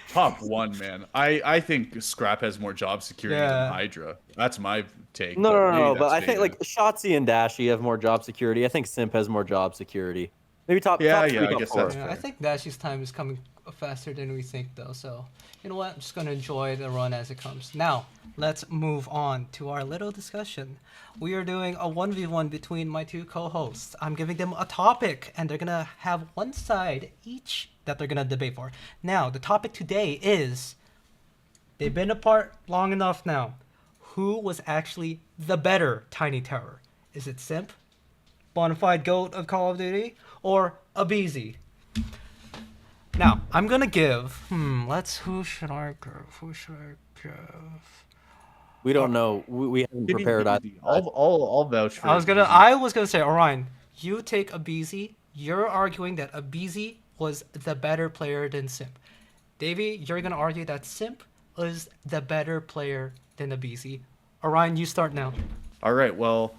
Top 1, man. I think Scrap has more job security Yeah. than Hydra. That's my take. No, but no, maybe no, but that's I think beta. like Shotzi and Dashy have more job security. I think Simp has more job security. Maybe top Yeah, top yeah, 3, I top guess 4. that's Yeah, I fair. think Dashy's time is coming faster than we think, though. So, you know what? I'm just gonna enjoy the run as it comes. Now, let's move on to our little discussion. We are doing a 1v1 between my two co-hosts. I'm giving them a topic, and they're gonna have one side each that they're gonna debate for. Now, the topic today is they've been apart long enough now. Who was actually the better Tiny Tower? Is it Simp, bonafide goat of Call of Duty, or ABEZY? Now, I'm gonna give. Who should I give? Who should I give? We don't know. We haven't Give me prepared either. easy. I'll vouch for I was gonna. easy. I was gonna say, Orion, you take ABEZY. You're arguing that ABEZY was the better player than Simp. Davey, you're gonna argue that Simp was the better player than ABEZY. Orion, you start now. All right, well,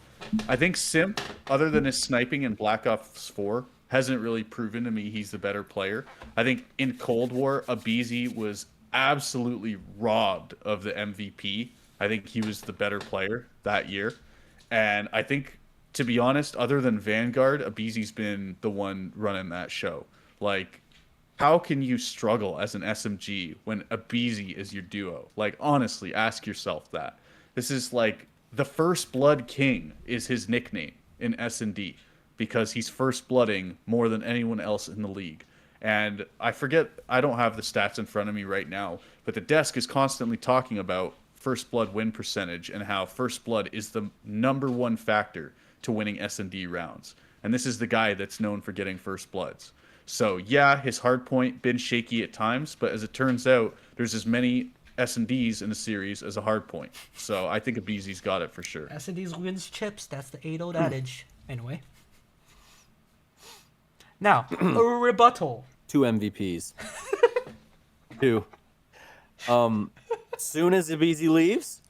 I think Simp, other than his sniping in Black Ops 4, hasn't really proven to me he's the better player. I think in Cold War, ABEZY was absolutely robbed of the MVP. I think he was the better player that year. And I think, to be honest, other than Vanguard, ABEZY's been the one running that show. Like, how can you struggle as an SMG when ABEZY is your duo? Like, honestly, ask yourself that. This is like the First Blood King is his nickname in S&D because he's first blooding more than anyone else in the league. And I forget, I don't have the stats in front of me right now, but the desk is constantly talking about first blood win percentage and how first blood is the #1 factor to winning S&D rounds. And this is the guy that's known for getting first bloods. So yeah, his hard point been shaky at times, but as it turns out, there's as many S&Ds in a series as a hard point. So I think ABEZY's got it for sure. S&D's wins chips. That's the 8-0 adage. Anyway. Now, a rebuttal. 2 MVPs. 2. Soon as ABEZY leaves,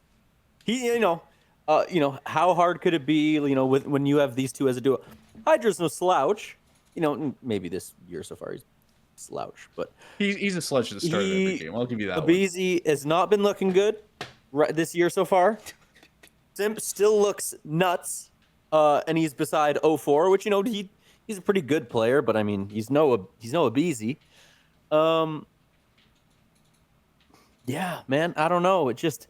how hard could it be, when you have these two as a duo? Hydra's no slouch. Maybe this year so far he's slouch, but He's a sludge at the start of every game. I'll give you that one. ABEZY has not been looking good this year so far. Simp still looks nuts, and he's beside 04, which he's a pretty good player, but I mean he's no ABEZY. Um, yeah, man, I don't know. It just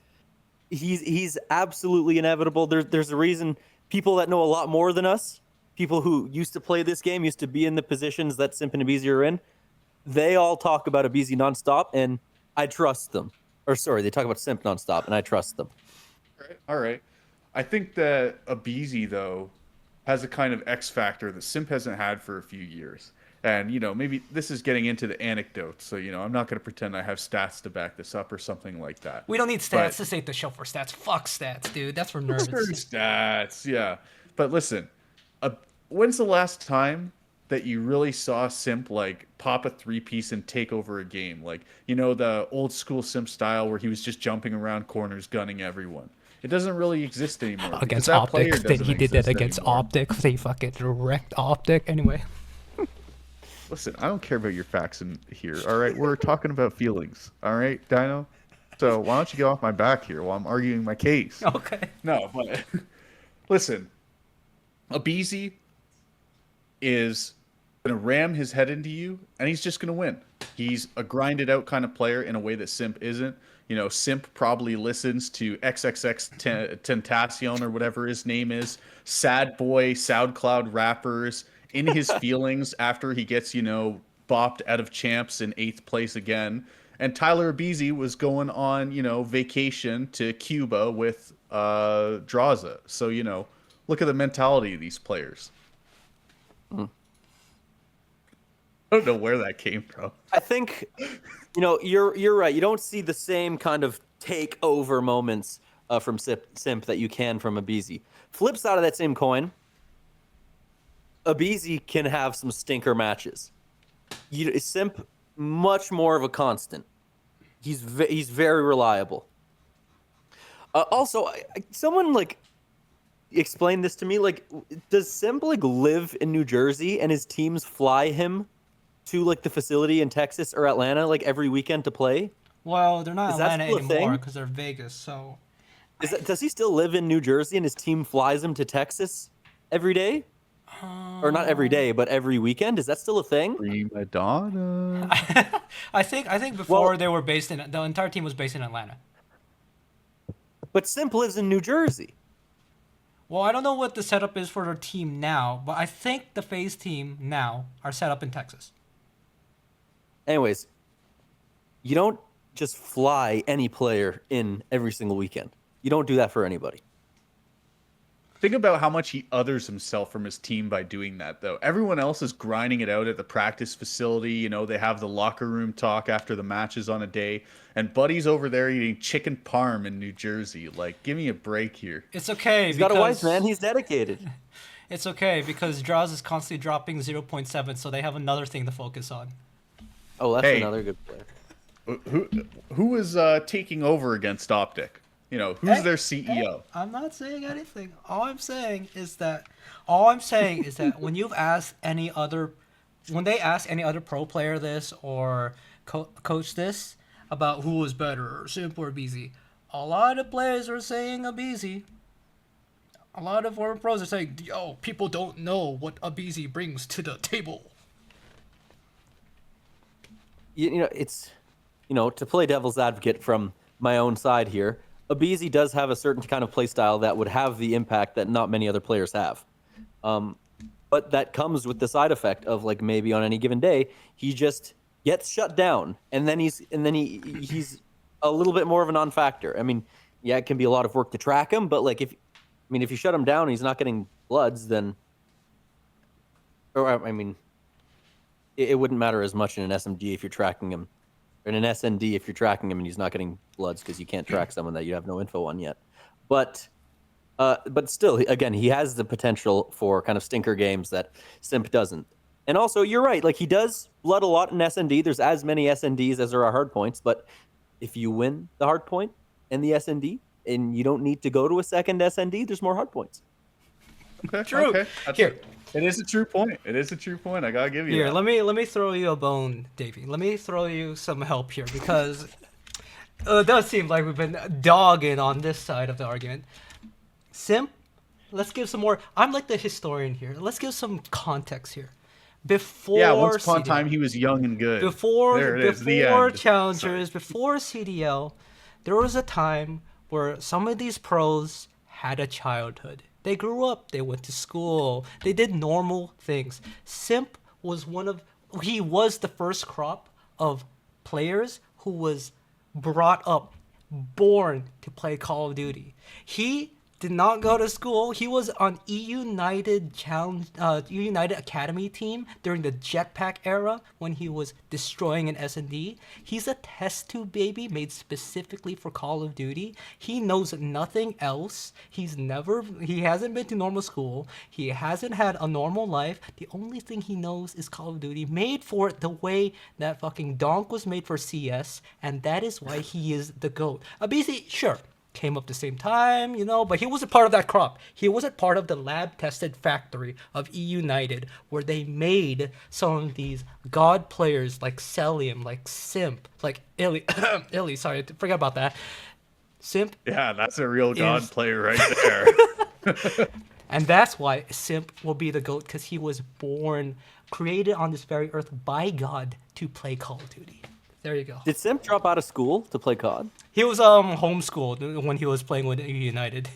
he's absolutely inevitable. There's a reason people that know a lot more than us, people who used to play this game, used to be in the positions that Simp and ABEZY are in, they all talk about ABEZY nonstop, and I trust them. Or sorry, they talk about Simp nonstop, and I trust them. All right. I think that ABEZY though has a kind of X factor that Simp hasn't had for a few years. And maybe this is getting into the anecdotes, so I'm not going to pretend I have stats to back this up or something like that. We don't need stats. But This ain't the show for stats. Fuck stats, dude. That's for for nerds. stats, yeah. But listen, when's the last time that you really saw Simp like pop a three-piece and take over a game? Like, the old school Simp style where he was just jumping around corners, gunning everyone. It doesn't really exist anymore. because Against that player Optic. doesn't He did that exist against anymore. Optic. They fucking wrecked Optic. Anyway. Listen, I don't care about your facts in here. All right, we're talking about feelings. All right, Dino. So why don't you get off my back here while I'm arguing my case? Okay. No, but listen, ABEZY is gonna ram his head into you, and he's just gonna win. He's a grinded out kind of player in a way that Simp isn't. Simp probably listens to XXX Tentacion or whatever his name is, sad boy, SoundCloud rappers in his feelings after he gets, bopped out of champs in 8th place again. And Tyler ABEZY was going on, vacation to Cuba with Draza. So, look at the mentality of these players. I don't know where that came from. I think, you're right. You don't see the same kind of takeover moments from Simp that you can from ABEZY. Flip side of that same coin, ABEZY can have some stinker matches. Simp, much more of a constant. He's very reliable. Also, someone explain this to me. Does Simp live in New Jersey and his teams fly him to the facility in Texas or Atlanta every weekend to play? Well, they're not Is that Atlanta still a anymore thing? because they're Vegas. So Does he still live in New Jersey and his team flies him to Texas every day? Or not every day, but every weekend? Is that still a thing? Prima donna. I think before they were based in the entire team was based in Atlanta. But Simp lives in New Jersey. Well, I don't know what the setup is for their team now, but I think the FaZe team now are set up in Texas. Anyways, you don't just fly any player in every single weekend. You don't do that for anybody. Think about how much he others himself from his team by doing that, though. Everyone else is grinding it out at the practice facility. They have the locker room talk after the matches on a day. And Buddy's over there eating chicken parm in New Jersey. Give me a break here. It's okay. He's got a wife, man. He's dedicated. It's okay because Draws is constantly dropping 0.7, so they have another thing to focus on. Oh, that's Hey. another good player. Who is taking over against Optic? Who's their CEO? I'm not saying anything. All I'm saying is that when you've asked when they ask any other pro player this or coach this about who is better, Simp or ABEZY, a lot of players are saying ABEZY. A lot of former pros are saying, "Yo, people don't know what ABEZY brings to the table." It's to play devil's advocate from my own side here. ABEZY does have a certain kind of play style that would have the impact that not many other players have. But that comes with the side effect of maybe on any given day he just gets shut down, and then he's a little bit more of a non-factor. I mean, yeah, it can be a lot of work to track him, but if you shut him down and he's not getting bloods, then it wouldn't matter as much in an SMG if you're tracking him. In an SND if you're tracking him and he's not getting bloods because you can't track someone that you have no info on yet. But still, again, he has the potential for kind of stinker games that Simp doesn't. And also, you're right. He does blood a lot in SND. There's as many SNDs as there are hard points. But if you win the hard point and the SND and you don't need to go to a second SND, there's more hard points. Okay, True. Okay. Here. It is a true point. I gotta give you Here, that. let me throw you a bone, Davey. Let me throw you some help here because it does seem like we've been dogging on this side of the argument. Simp, let's give some more. I'm like the historian here. Let's give some context here. before Yeah, once upon a CDL. time he was young and good. Before There it is, the before end. challengers, before CDL, there was a time where some of these pros had a childhood. They grew up, they went to school, they did normal things. Simp was he was the first crop of players who was brought up, born to play Call of Duty. He did not go to school. He was on E United Academy team during the Jetpack era when he was destroying an S&D. He's a test tube baby made specifically for Call of Duty. He knows nothing else. He hasn't been to normal school. He hasn't had a normal life. The only thing he knows is Call of Duty, made for it the way that fucking Donk was made for CS, and that is why he is the GOAT. ABEZY, sure, came up the same time, but he wasn't part of that crop. He wasn't part of the lab-tested factory of E United, where they made some of these god players like Celium, like Simp, like Illy. Illy, sorry, forget about that. Simp. Yeah, that's a real god player right there. And that's why Simp will be the GOAT, because he was created on this very earth by God to play Call of Duty. There you go. Did Simp drop out of school to play COD? He was homeschooled when he was playing with United.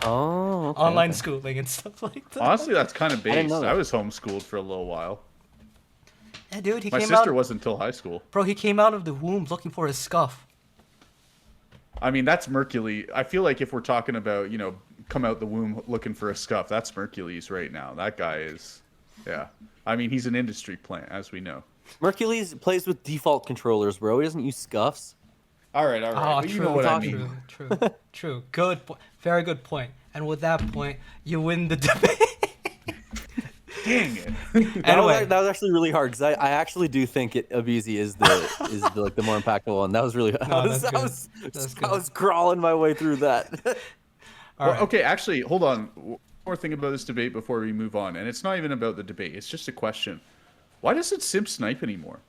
Oh, okay, Online okay. schooling and stuff like that. Honestly, that's kind of didn't based. know that. I was homeschooled for a little while. Yeah, dude, My sister wasn't until high school. Bro, he came out of the womb looking for his scuff. I mean, that's Mercules. I feel like if we're talking about, come out the womb looking for a scuff, that's Mercules right now. That guy is, yeah. I mean, he's an industry plant, as we know. Mercules plays with default controllers, bro. He doesn't use scuffs. All right. Oh, But you know what I mean. True. Good, very good point. And with that point, you win the debate. Dang it. Anyway, That was actually really hard because I actually do think ABEZY is the more impactful one. That was really. I was crawling my way through that. All right. Okay, actually, hold on. One more thing about this debate before we move on, and it's not even about the debate. It's just a question. Why doesn't Simp snipe anymore?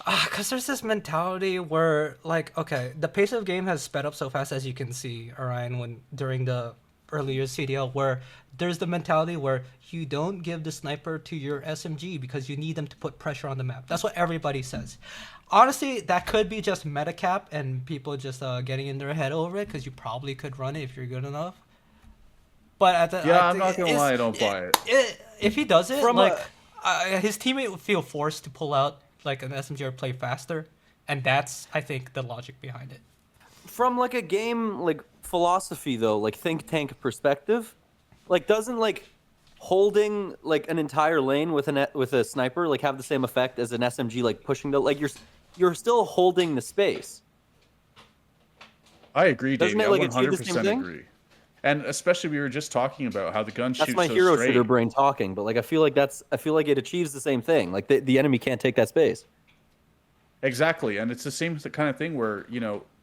Because there's this mentality where, okay, the pace of the game has sped up so fast, as you can see, Orion, during the earlier CDL, where there's the mentality where you don't give the sniper to your SMG because you need them to put pressure on the map. That's what everybody says. Honestly, that could be just meta cap and people just getting in their head over it, because you probably could run it if you're good enough. But I'm not gonna lie, I don't buy it. If he does it, his teammate would feel forced to pull out like an SMG or play faster, and that's, I think, the logic behind it. From a game philosophy though, think tank perspective, doesn't holding an entire lane with a sniper have the same effect as an SMG pushing you're still holding the space. I agree, Dave. Doesn't it, I achieve the same 100% thing? agree. And especially, we were just talking about how the gun shoots That's my so hero straight. shooter brain talking, but I feel like it achieves the same thing. The enemy can't take that space. Exactly, and it's the same kind of thing where,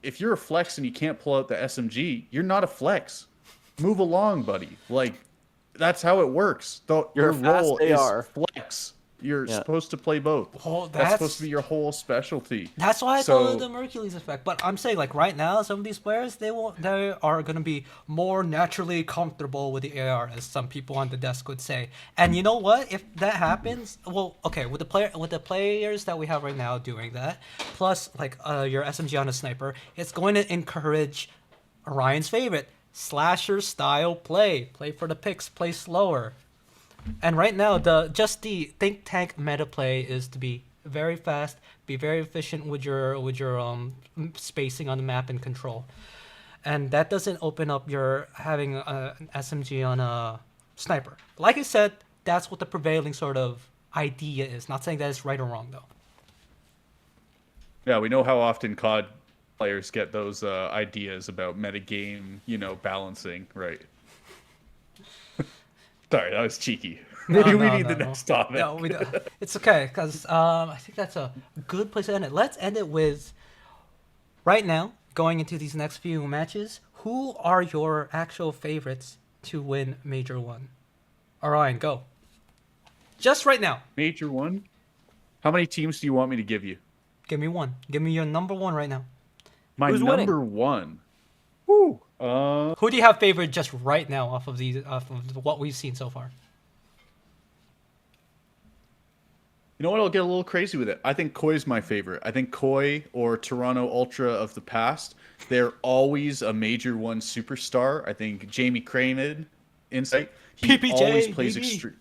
if you're a flex and you can't pull out the SMG, you're not a flex. Move along, buddy. That's how it works. Your role is flex. You're supposed to play both. Oh, that's supposed to be your whole specialty. That's why I call it the Mercules effect. But I'm saying, right now, some of these players, they are going to be more naturally comfortable with the AR, as some people on the desk would say. And you know what? If that happens, well, okay, with the players that we have right now doing that, plus your SMG on a sniper, it's going to encourage Orion's favorite slasher style play. Play for the picks, play slower. And right now, the think tank meta play is to be very fast, be very efficient with your spacing on the map and control, and that doesn't open up your having an SMG on a sniper. Like I said, that's what the prevailing sort of idea is. Not saying that it's right or wrong though. Yeah, we know how often COD players get those ideas about metagame, balancing, right? Sorry, that was cheeky. Maybe we need the next topic. No, we don't. It's okay, because I think that's a good place to end it. Let's end it with, right now, going into these next few matches, who are your actual favorites to win Major 1? Orion, go. Just right now. Major 1? How many teams do you want me to give you? Give me one. Give me your number 1 right now. Who's number winning? 1? Woo! Who do you have favored just right now off of what we've seen so far? You know what? I'll get a little crazy with it. I think Koi's my favorite. I think Koi or Toronto Ultra of the past, they're always a Major One superstar. I think Jamie Craven, Insight, he always PPJ, plays baby. extreme.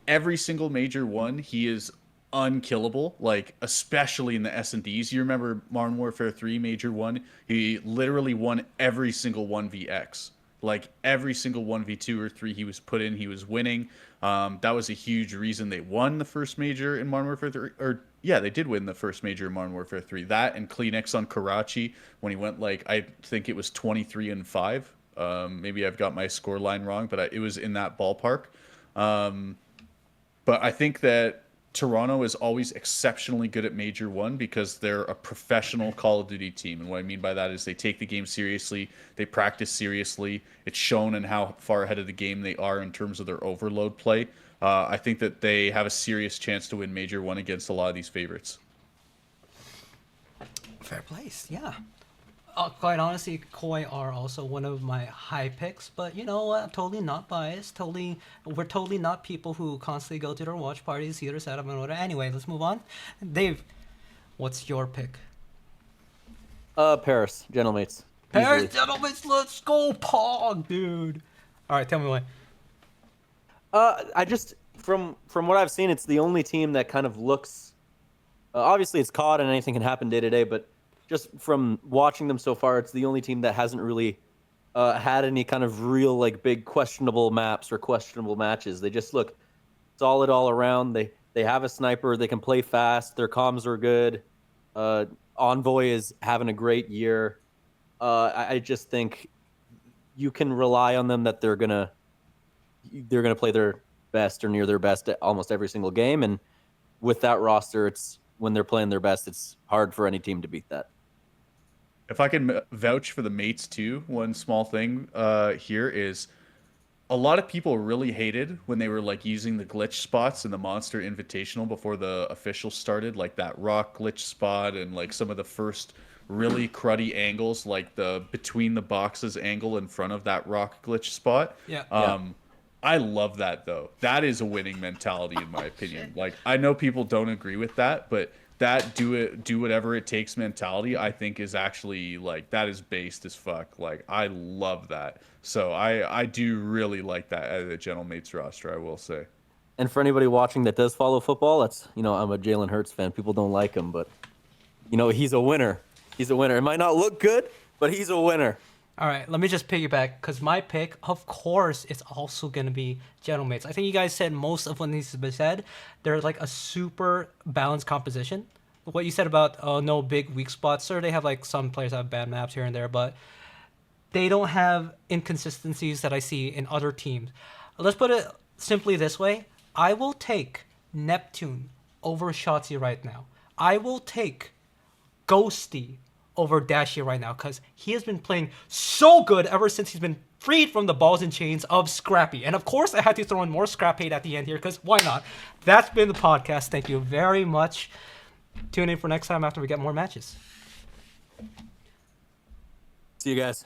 Every single Major One, he is unkillable. Like especially in the S&Ds. You remember Modern Warfare 3 Major One? He literally won every single 1vx. Like every single 1v2 or 3 he was put in, he was winning. That was a huge reason they won the first major in Modern Warfare 3. Or yeah, they did win the first major in Modern Warfare 3. That and Kleenex on Karachi when he went like I think it was 23-5. Maybe I've got my score line wrong, but it was in that ballpark. But I think that Toronto is always exceptionally good at Major One because they're a professional Call of Duty team. And what I mean by that is they take the game seriously, they practice seriously. It's shown in how far ahead of the game they are in terms of their overload play. I think that they have a serious chance to win Major One against a lot of these favorites. Fair place, yeah. Quite honestly, Koi are also one of my high picks, but you know what? I'm totally not biased. We're totally not people who constantly go to their watch parties, see their setup and whatever. Anyway, let's move on. Dave, what's your pick? Paris, Gentlemates. Paris, Easily. gentlemen, let's go, Pog, dude. All right, tell me why. I just from what I've seen, it's the only team that kind of looks. Obviously, it's COD and anything can happen day to day, but just from watching them so far, it's the only team that hasn't really had any kind of real like big questionable maps or questionable matches. They just look solid all around. They have a sniper. They can play fast. Their comms are good. Envoy is having a great year. I just think you can rely on them that they're gonna play their best or near their best at almost every single game. And with that roster, it's when they're playing their best, it's hard for any team to beat that. If I can vouch for the mates too, one small thing here is a lot of people really hated when they were like using the glitch spots in the Monster Invitational before the officials started, like that rock glitch spot and like some of the first really cruddy angles, like the between the boxes angle in front of that rock glitch spot. Yeah. I love that though. That is a winning mentality in my opinion. Like I know people don't agree with that, but that do whatever it takes mentality I think is actually like that is based as fuck. Like I love that. So I do really like that at the Gentlemates roster, I will say. And for anybody watching that does follow football, that's I'm a Jalen Hurts fan. People don't like him, but he's a winner. He's a winner. It might not look good, but he's a winner. All right, let me just piggyback because my pick, of course, is also going to be Gentlemates. I think you guys said most of what needs to be said. They're like a super balanced composition. What you said about no big weak spots, sir, they have like some players that have bad maps here and there, but they don't have inconsistencies that I see in other teams. Let's put it simply this way. I will take Neptune over Shotzi right now. I will take Ghosty over Dashi right now because he has been playing so good ever since he's been freed from the balls and chains of Scrappy. And of course, I had to throw in more Scrap hate at the end here because why not? That's been the podcast. Thank you very much. Tune in for next time after we get more matches. See you guys.